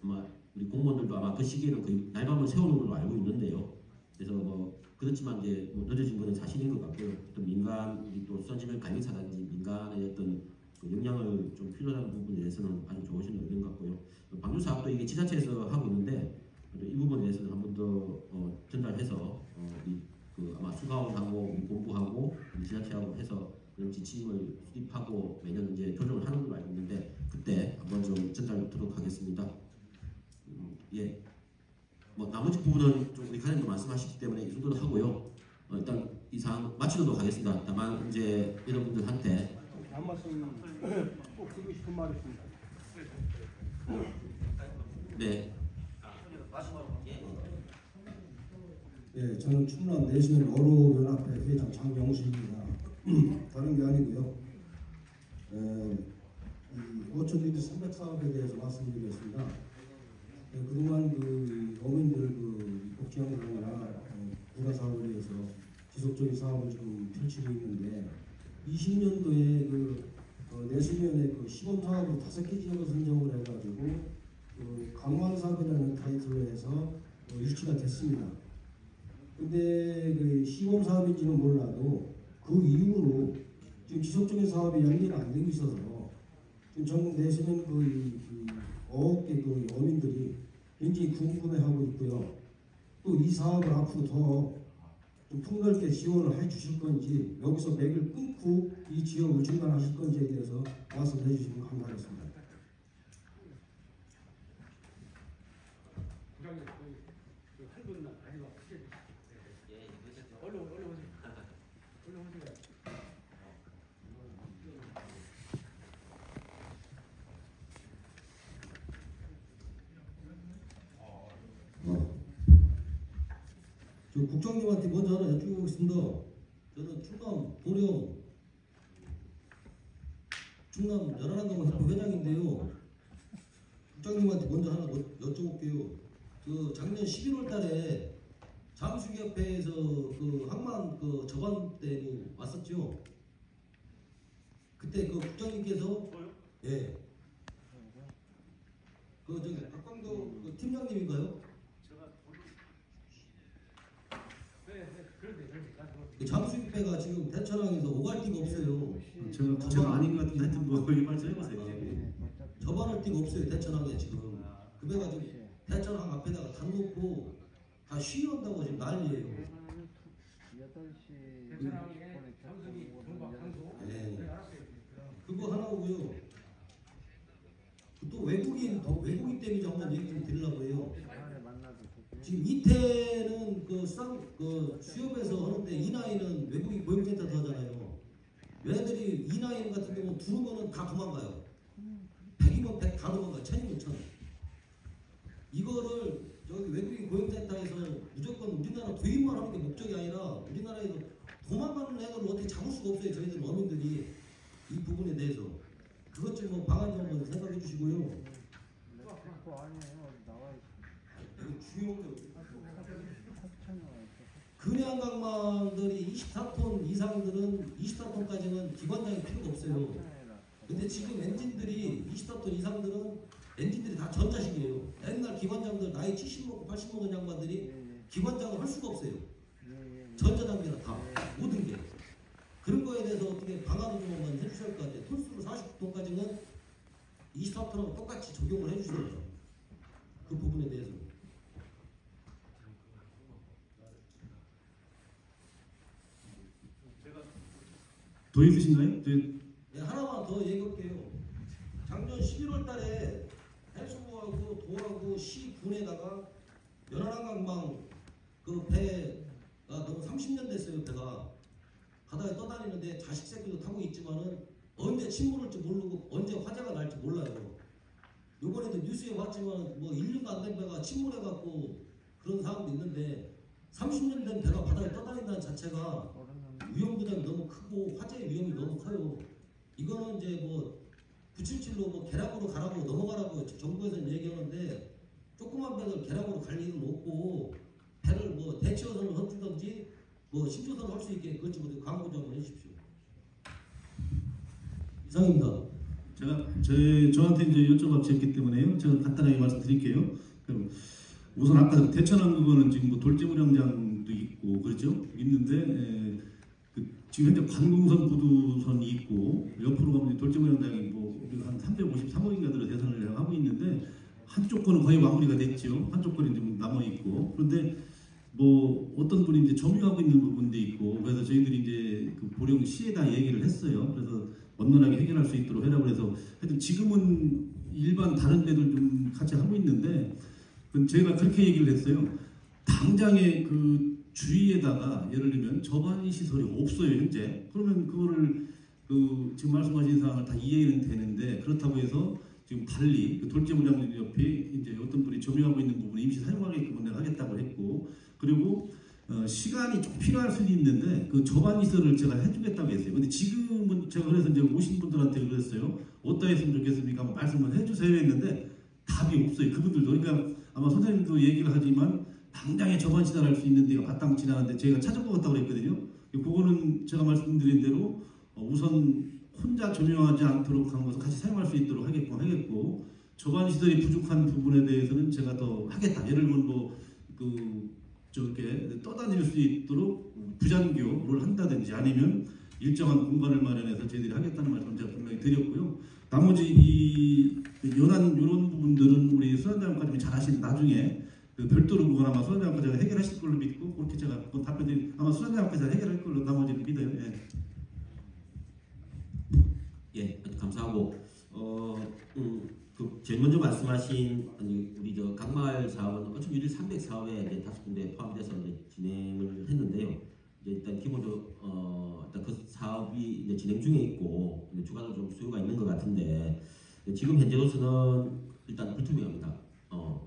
[SPEAKER 5] 아마 우리 공무원들도 아마 그 시기에는 거의 날밤을 세우는 걸로 알고 있는데요. 그래서 뭐 그렇지만 이제 뭐 늦어진 것은 사실인 것 같고요. 또 민간 우리 또 수산지명 관리사라든지 민간의 어떤 역량을 좀 필요한 부분에 대해서는 아주 좋으신 의견 같고요. 방류 사업도 이게 지자체에서 하고 있는데 이 부분에 대해서는 한 번 더 전달해서 아마 수가원하고 우리 본부하고 우리 지자체하고 해서 그런 지침을 수립하고 매년 이제 조정을 하는 걸로 알고 있는데 그때 한번 좀 전달하도록 하겠습니다. 예. 뭐 나머지 부분은 좀 우리 과장님도 말씀하셨기 때문에 이 정도로 하고요. 일단 이 사항 마치도록 하겠습니다. 다만 이제 여러분들한테
[SPEAKER 15] 한 말씀 꼭 드리고 싶은 말이 있습니다.
[SPEAKER 5] 네.
[SPEAKER 2] 예, 저는 충남 내수면 어로연합회 회장 장명수입니다. 다른 게 아니고요. 이 어촌리드 300 사업에 대해서 말씀드리겠습니다. 그동안 어민들 복지영상이나 부가 사업에 대해서 지속적인 사업을 좀 펼치고 있는데 20년도에 내수면에 시범 사업을 5개 지역을 선정을 해가지고 강원 사업이라는 타이틀로 해서 유치가 됐습니다. 근데 시범 사업인지는 몰라도 그 이후로 지금 지속적인 사업이 연계가 안 되고 있어서 지금 전국 내수면 어업계 어민들이 굉장히 궁금해하고 있고요. 또 이 사업을 앞으로 더 좀 폭넓게 지원을 해주실 건지 여기서 맥을 끊고 이 지역을 중단하실 건지에 대해서 말씀해 주시면 감사하겠습니다. 저 국장님한테 먼저 하나 여쭈보겠습니다. 저는 충남 연안항공협회 회장인데요. 국장님한테 먼저 하나 여쭤볼게요. 작년 11월 달에 잠수협회에서 항만 저반 때 왔었죠. 그때 국장님께서 예. 박광도 팀장님인가요? 잠수협회가 지금 대천항에서 오갈 데가 없어요.
[SPEAKER 8] 제가 아닌 것 같은데 하여튼 뭐 말씀해보세요.
[SPEAKER 2] 접안할 데가 없어요. 대천항에 지금 그 배가 지금 대천항 앞에다가 다 놓고 다 쉬어온다고 지금 난리예요.
[SPEAKER 16] 그거 하나고요. 또 외국인 때문에 한번 얘기 좀 드리려고 해요. 지금 이태는 그 수협에서 하는데 이 나이는 외국인 고용센터에서 하잖아요. 얘네들이 이 나이 같은 경우 두르면은 다 도망가요. 100이면 100 다 도망가요. 1000이면 1000. 이거를 저기 외국인 고용센터에서 무조건 우리나라 도입만 하는 게 목적이 아니라 우리나라에서 도망가는 애들을 어떻게 잡을 수가 없어요. 저희들 어민들이 이 부분에 대해서 그것 좀 뭐 방안 좀 한번 생각해 주시고요. 근해안강망들이 24톤 이상들은 24톤까지는 기관장이 필요가 없어요. 근데 지금 엔진들이 24톤 이상들은 엔진들이 다 전자식이에요. 옛날 기관장들 나이 70 먹고 80 먹은 양반들이 기관장을 할 수가 없어요. 전자장비나 다 모든 게. 그런 거에 대해서 어떻게 방안을 좀 한번 해주셔야 할 것 같아요. 톤수로 40톤까지는 24톤하고 똑같이 적용을 해주시더라고요. 그 부분에 대해서.
[SPEAKER 8] 더 있으신가요?
[SPEAKER 16] 네, 하나만 더 얘기할게요. 작년 11월 달에 해수부하고 도하고 시 군에다가 연안강망 그 배가 너무 30년 됐어요. 배가 바다에 떠다니는데 자식 새끼도 타고 있지만은 언제 침몰할지 모르고 언제 화재가 날지 몰라요. 요번에도 뉴스에 봤지만 뭐 1년도 안 된 배가 침몰해갖고 그런 사람도 있는데 30년 된 배가 바다에 떠다닌다는 자체가 위험부담이 너무 크고 화재의 위험이 너무 커요. 이거는 이제 뭐 977로 뭐 계락으로 가라고 넘어가라고 정부에서는 얘기하는데 조그만 배를 계락으로 갈 일은 없고 배를 뭐 대치어선을 헐주든지 뭐 신조선을 할 수 있게 그것 좀 광고 좀 한번 해주십시오. 이상입니다.
[SPEAKER 8] 저한테 이제 여쭤봤기 때문에요. 제가 간단하게 말씀드릴게요. 그럼 우선 아까 대천항 그거는 지금 뭐 돌제무량장도 있고 그렇죠? 있는데 지금 현재 관공선 부두선이 있고 옆으로 가면 돌제무량장이 뭐 한 353억인가 들어 대선을 하고 있는데 한쪽 거는 거의 마무리가 됐죠. 한쪽 거는 좀 남아 있고 그런데 뭐 어떤 분이 이제 점유하고 있는 부분도 있고 그래서 저희들이 이제 그 보령시에다 얘기를 했어요. 그래서 원만하게 해결할 수 있도록 해라고 해서 하여튼 지금은 일반 다른 데들 좀 같이 하고 있는데 제가 그렇게 얘기를 했어요. 당장에 그 주위에다가 예를 들면 저반 시설이 없어요 현재. 그러면 그거를 그 지금 말씀하신 사항을 다 이해는 되는데 그렇다고 해서 지금 달리 그 돌제무량 옆에 이제 어떤 분이 점유하고 있는 부분을 임시 사용하게끔 내가 하겠다고 했고 그리고 시간이 좀 필요할 수도 있는데 그 저반 시설을 제가 해주겠다고 했어요. 근데 지금은 제가 그래서 이제 오신 분들한테 그랬어요. 어디다 했으면 좋겠습니까? 한번 말씀을 해주세요 했는데 답이 없어요. 그분들도 그러니까 아마 선생님도 얘기를 하지만 당장에 저반 시설할 수 있는 데가 마땅치 않은데 제가 찾아보겠다고 그랬거든요. 그거는 제가 말씀드린 대로 우선 혼자 점유하지 않도록 한 것을 같이 사용할 수 있도록 하겠고 저반 시설이 부족한 부분에 대해서는 제가 더 하겠다. 예를 들면 뭐 저렇게 떠다닐 수 있도록 부장교를 한다든지 아니면 일정한 공간을 마련해서 저희들이 하겠다는 말씀을 제가 분명히 드렸고요. 나머지 이 연안 이런 부분들은 우리 수산자원과장님이 잘 하시는 나중에 별도로 그건 아마 수산자원과장이 해결하실 걸로 믿고 그렇게 제가 답변드린 아마 수산자원과장이 해결할 걸로 나머지는 믿어요.
[SPEAKER 5] 예, 감사하고 그 제일 먼저 말씀하신 우리 저 강마을 사업은 어차피 유리 300 사업에 이제 5군데 포함돼서 이제 진행을 했는데요. 이제 일단 기본적으로 일단 그 사업이 이제 진행 중에 있고 추가로 좀 수요가 있는 것 같은데 지금 현재로서는 일단 불투명합니다.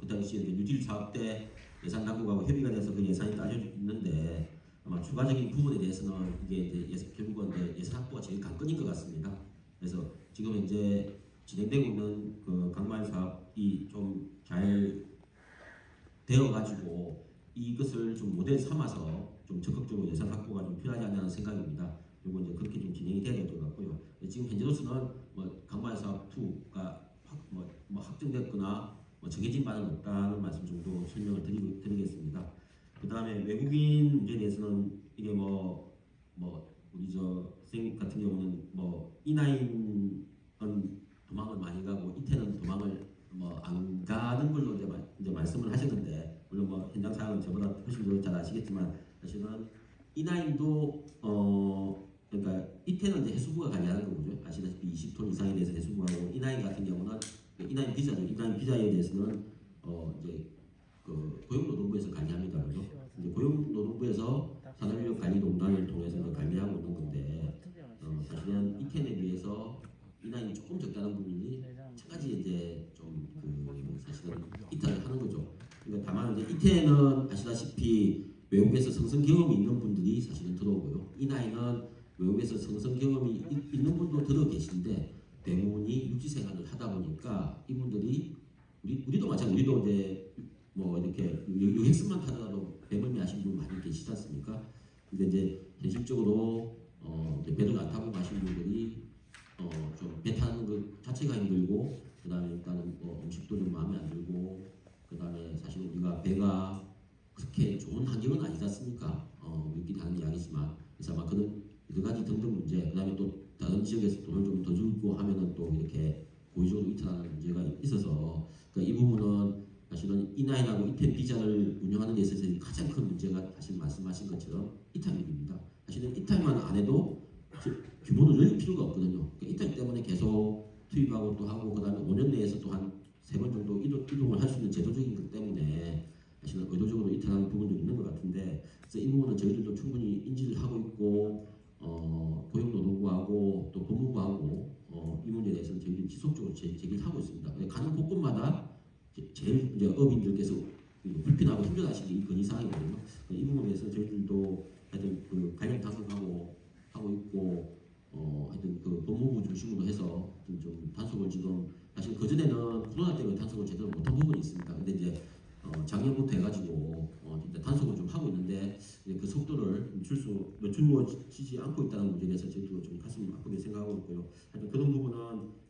[SPEAKER 5] 그 당시에 이제 뉴딜 사업 때 예산 당국하고 협의가 돼서 그 예산이 따져져 있는데 아마 추가적인 부분에 대해서는 이게 이제 결국은 이제 예산 확보가 제일 관건인 것 같습니다. 그래서 지금 현재 진행되고 있는 그 강마을 사업이 좀 잘 되어가지고 이것을 좀 모델 삼아서 좀 적극적으로 예산 확보가 좀 필요하지 않냐는 생각입니다. 그리고 이제 그렇게 좀 진행이 돼야 될 것 같고요. 지금 현재로서는 뭐 강마을 사업 2가 확정됐거나 뭐 정해진 바는 없다는 말씀 정도 설명을 드리겠습니다. 그 다음에 외국인 문제에 대해서는 이게 우리 저 선생님 같은 경우는 뭐 E9은 도망을 많이 가고 이태는 도망을 안 가는 걸로 이제 말씀을 하셨는데 물론 뭐 현장 상황은 저보다 훨씬 더 잘 아시겠지만 사실은 E9도 그러니까 이태는 이제 해수부가 관리하는 거죠. 아시다시피 20톤 이상에 대해서 해수부하고 E9 같은 경우는 E9 비자죠. E9 비자에 대해서는 이제 그 고용노동부에서 관리합니다. 그죠? 이제 고용노동부에서 산업인력관리농단을 통해서 관리하고 있는 건데 사실은 E10에 비해서 E9이 조금 적다는 부분이 한 가지 이제 좀 사실은 이탈을 하는 거죠. 그러니까 다만 이제 E10은 아시다시피 외국에서 성성 경험이 있는 분들이 사실은 들어오고요. E9은 외국에서 성성 경험이 있는 분도 들어 계신데 대부분이 육지 생활을 하다 보니까 이분들이 우리도 마찬가지로 우리도 이제 뭐 이렇게 유학생만 타더라도 배멀미 하신 분 많이 계시지 않습니까? 근데 이제 현실적으로 배를 안 타고 가신 분들이 좀 배 타는 것 자체가 힘들고 그다음에 일단은 음식도 좀 마음에 안 들고 그다음에 사실 우리가 배가 그렇게 좋은 환경은 아니지 않습니까? 우리끼리 하는 이야기지만 그래서 아마 그런 여러 가지 등등 문제 그다음에 또 다른 지역에서 돈을 좀 더 주고 하면은 또 이렇게 고의적으로 이탈하는 문제가 있어서 그러니까 이 부분은 사실은 E9하고 E10 비자를 운영하는 데 있어서 가장 큰 문제가 사실 말씀하신 것처럼 이탈입니다. 사실은 이탈만 안 해도 규모를 늘릴 필요가 없거든요. 그러니까 이탈 때문에 계속 투입하고 또 하고 그다음에 5년 내에서 또 한 3번 정도 이동을 할 수 있는 제도적인 것 때문에 사실은 의도적으로 이탈하는 부분도 있는 것 같은데 그래서 이 부분은 저희들도 충분히 인지를 하고 있고 고용노동부하고 또 법무부하고 이 문제에 대해서는 저희들이 지속적으로 제기를 하고 있습니다. 가는 곳곳마다 제일 이제 업인들께서 불편하고 힘들어하시는 게 이 건의사항이거든요. 이 부분에 대해서 저희들도 하여튼 그 관련 당국하고 하고 있고 하여튼 그 법무부 중심으로 해서 좀 단속을 지금 사실 그 전에는 코로나 때문에 단속을 제대로 못한 부분이 있습니다. 근데 이제 작년부터 해가지고 진짜 단속을 좀 하고 있는데 그 속도를 늦추어지지 않고 있다는 문제에 대해서 저희도 좀 가슴 아프게 생각하고 있고요. 하여튼 그런 부분은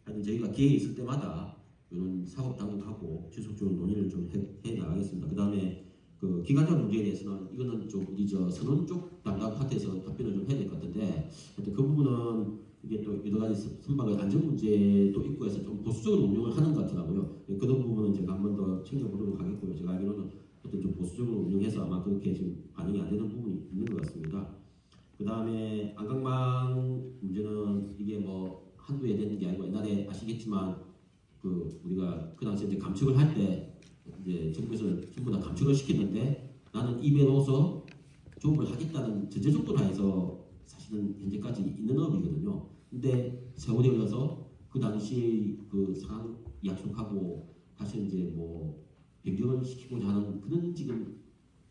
[SPEAKER 5] 하여튼 저희가 기회 있을 때마다 이런 사업 당국하고 지속적으로 논의를 좀 해 나가겠습니다. 그 다음에 그 기관장 문제에 대해서는 이거는 좀 우리 선원 쪽 담당 파트에서 답변을 좀 해야 될 것 같은데 하여튼 그 부분은 이게 또 여러 가지 선박의 안전 문제도 있고 해서 좀 보수적으로 운영을 하는 것 같더라고요. 그런 부분은 제가 한 번 더 챙겨보도록 하겠고요. 제가 알기로는 하여튼 좀 보수적으로 운영해서 아마 그렇게 지금 반영이 안 되는 부분이 있는 것 같습니다. 그 다음에 안강망 문제는 이게 뭐 한두에 되는 게 아니고 옛날에 아시겠지만 그 우리가 그 당시에 이제 감축을 할 때 이제 정부에서 전부 다 감축을 시켰는데 나는 이 배로서 조업을 하겠다는 전제조건을 해서 사실은 현재까지 있는 업이거든요. 근데 세월이 흘러서 그 당시 그 상황 약속하고 다시 이제 뭐 변경을 시키고자 하는 그런 지금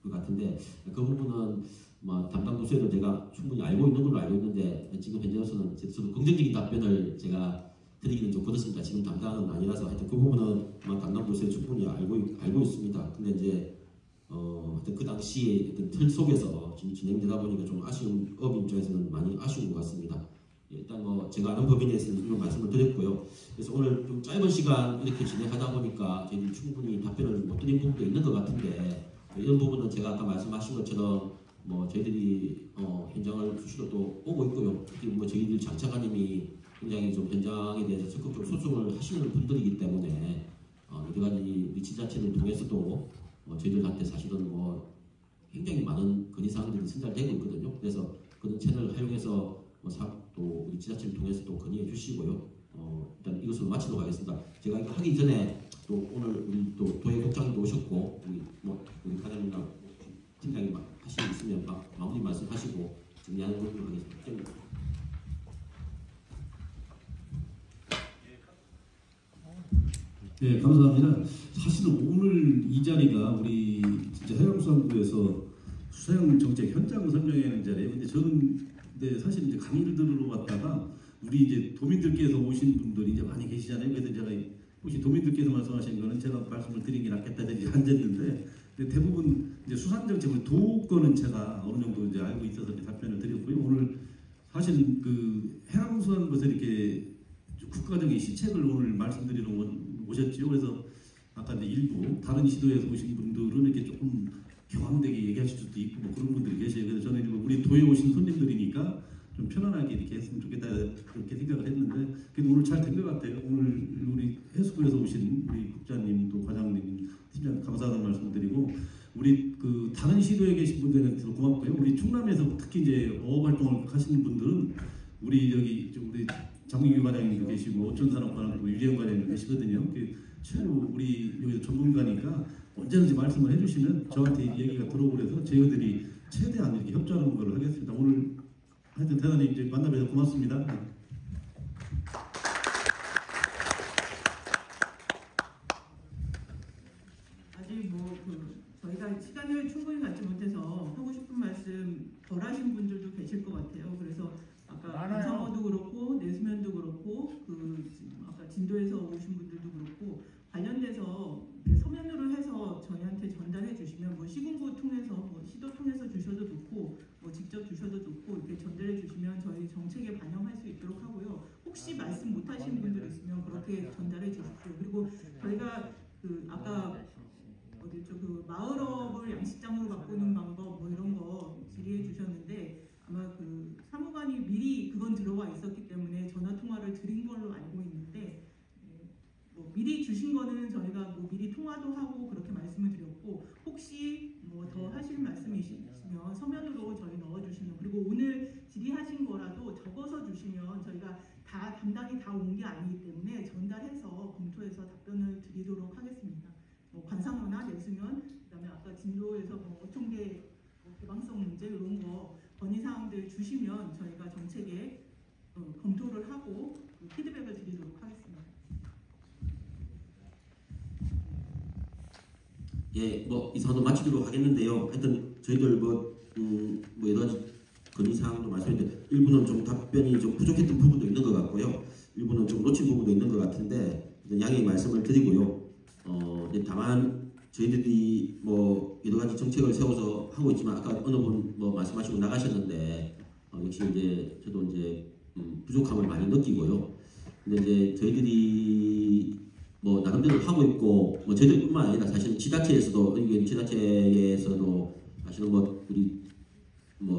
[SPEAKER 5] 그 같은데 그 부분은 뭐 담당 부서에도 제가 충분히 알고 있는 걸로 알고 있는데 지금 현재로서는 저도 긍정적인 답변을 제가 드리기는 좀 그렇습니다. 지금 담당은 아니라서 하여튼 그 부분은 아마 담당 부서에 충분히 알고 있습니다. 근데 이제 하여튼 그 당시에 어떤 틀 속에서 지금 진행되다 보니까 좀 아쉬운 업 입장에서는 많이 아쉬운 것 같습니다. 일단 뭐 제가 아는 법인에 대해서는 이런 말씀을 드렸고요. 그래서 오늘 좀 짧은 시간 이렇게 진행하다 보니까 저희들이 충분히 답변을 못 드린 부분도 있는 것 같은데 이런 부분은 제가 아까 말씀하신 것처럼 뭐 저희들이 현장을 수시로 또 오고 있고요. 특히 뭐 저희들 장차관님이 굉장히 좀 현장에 대해서 적극적으로 소통을 하시는 분들이기 때문에 여러 가지 우리 지자체를 통해서도 저희들한테 사실은 뭐 굉장히 많은 건의사항들이 전달되고 있거든요. 그래서 그런 채널을 활용해서 또 우리 지자체를 통해서 또 건의해 주시고요. 일단 이것으로 마치도록 하겠습니다. 제가 이거 하기 전에 또 오늘 우리 또 도예국장님도 오셨고 우리 과장님과 팀장님 하시는 게 있으면 마무리 말씀하시고 정리하는 걸로 하겠습니다.
[SPEAKER 8] 네, 감사합니다. 사실은 오늘 이 자리가 우리 진짜 해양수산부에서 수사형 정책 현장 선정하는 자리예요. 근데 저는 사실 이제 강의를 들으러 왔다가 우리 이제 도민들께서 오신 분들이 이제 많이 계시잖아요. 그래서 제가 혹시 도민들께서 말씀하신 거는 제가 말씀을 드린 게 낫겠다든지 앉았는데 대부분 이제 수산 정책을 도거는 제가 어느 정도 이제 알고 있어서 이제 답변을 드렸고요. 오늘 사실 그 해양수산부에서 이렇게 국가적인 시책을 오늘 말씀드리러 오셨죠. 그래서 아까 이제 일부 다른 시도에서 오신 분들은 이렇게 조금 경황되게 얘기하실 수도 있고 뭐 그런 분들이 계세요. 그래서 저는 우리 도에 오신 손님들이니까 좀 편안하게 이렇게 했으면 좋겠다 그렇게 생각을 했는데 그래도 오늘 잘 된 것 같아요. 오늘 우리 해수부에서 오신 우리 국장님 또 과장님 팀장 감사하다는 말씀드리고 우리 그 다른 시도에 계신 분들은 더 고맙고요. 우리 충남에서 특히 이제 어업 활동을 하시는 분들은 우리 여기 우리 장민규 과장님도 계시고 어촌산업관도 유재현 과장님도 계시거든요. 최고 우리 여기 전문가니까 언제든지 말씀을 해주시면 저한테 얘기가 들어오고 그래서 저희들이 최대한 이렇게 협조하는 걸 하겠습니다. 오늘 하여튼 대단히 이제 만나뵈서 고맙습니다.
[SPEAKER 6] 아직 저희가 시간을 충분히 갖지 못해서 하고 싶은 말씀 덜 하신 분들도 계실 것 같아요. 그래서 아까 강상어도 그렇고 내수면도 그렇고 아까 진도에서 오신 분들도 그렇고 관련돼서 서면으로 해서 저희한테 전달해 주시면 시군구 통해서 시도 통해서 주셔도 좋고 직접 주셔도 좋고 이렇게 전달해 주시면 저희 정책에 반영할 수 있도록 하고요. 혹시 말씀 못 하신 분들 있으면 그렇게 전달해 주십시오. 그리고 저희가 아까 어디죠 마을업을 양식장으로 바꾸는 방법 이런 거 질의해 주셨는데 아마 사무관이 미리 그건 들어와 있었기 때문에 전화 통화를 드린 걸로 알고 있는데 미리 주신 거는 저희가 미리 통화도 하고 그렇게 말씀을 드렸고 혹시 더 하실 말씀이 있으시면 서면으로 저희 넣어주시면 그리고 오늘 질의하신 거라도 적어서 주시면 저희가 다 담당이 다 온 게 아니기 때문에 전달해서 검토해서 답변을 드리도록 하겠습니다. 관상어나 내수면 그다음에 아까 진도에서 어촌계 개방성 문제 이런 거 건의사항들 주시면 저희가 정책에 검토를 하고 피드백을 드리도록 하겠습니다.
[SPEAKER 5] 예, 이 사안도 마치도록 하겠는데요. 하여튼 저희들 여러 가지 건의사항도 말씀드렸는데 일부는 좀 답변이 좀 부족했던 부분도 있는 것 같고요. 일부는 좀 놓친 부분도 있는 것 같은데 양해 말씀을 드리고요. 다만 저희들이 여러 가지 정책을 세워서 하고 있지만 아까 어느 분 말씀하시고 나가셨는데 역시 이제 저도 이제 부족함을 많이 느끼고요. 근데 이제 저희들이 나름대로 하고 있고 저희들뿐만 아니라 사실 지자체에서도 사실은 우리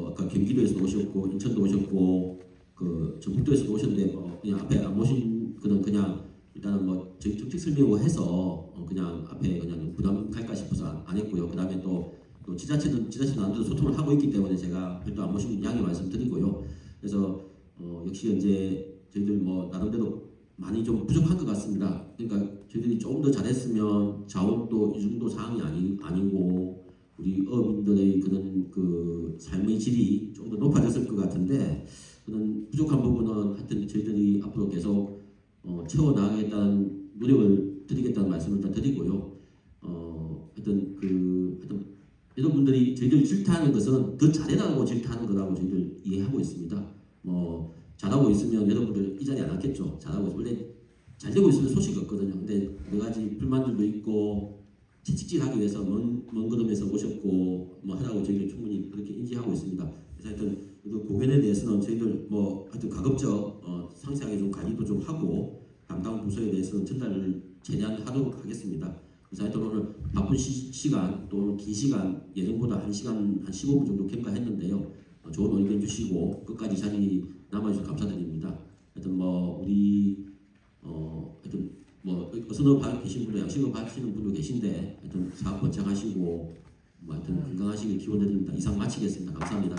[SPEAKER 5] 아까 경기도에서도 오셨고 인천도 오셨고 전북도에서도 오셨는데 그냥 앞에 안 모신 그는 그냥 일단은 저희 정책 설명을 해서 그냥 앞에 그냥 부담 갈까 싶어서 안 했고요. 그다음에 또 지자체는 나름대로 소통을 하고 있기 때문에 제가 별도 안 모신 양해 말씀드리고요. 그래서 역시 이제 저희들 나름대로 많이 좀 부족한 것 같습니다. 그러니까 저희들이 조금 더 잘했으면 자원도 이 정도 상황이 아니고 우리 어민들의 그런 삶의 질이 좀 더 높아졌을 것 같은데 그런 부족한 부분은 하여튼 저희들이 앞으로 계속 채워나가겠다는 노력을 드리겠다는 말씀을 다 드리고요. 하여튼 여러분들이 저희들 질타하는 것은 더 잘해라고 질타하는 거라고 저희들 이해하고 있습니다. 잘하고 있으면 여러분들 이 자리에 안 왔겠죠. 잘하고 있으면 원래 잘 되고 있으면 소식이 없거든요. 근데 여러 가지 불만들도 있고 채찍질하기 위해서 먼 걸음에서 오셨고 하라고 저희들 충분히 그렇게 인지하고 있습니다. 그래서 하여튼 고견에 대해서는 저희들 하여튼 가급적 상세하게 좀 관리도 좀 하고 담당 부서에 대해서는 전달을 최대한 하도록 하겠습니다. 그래서 하여튼 오늘 바쁜 시간 또 긴 시간 예정보다 1시간 한 15분 정도 경과했는데요. 좋은 의견 주시고 끝까지 자리 남아주셔서 감사드립니다. 하여튼 우리 하여튼 어선업 계신 분도 양식업 하시는 분도 계신데 하여튼 사업 번창하시고 하여튼 건강하시길 기원드립니다. 이상 마치겠습니다. 감사합니다.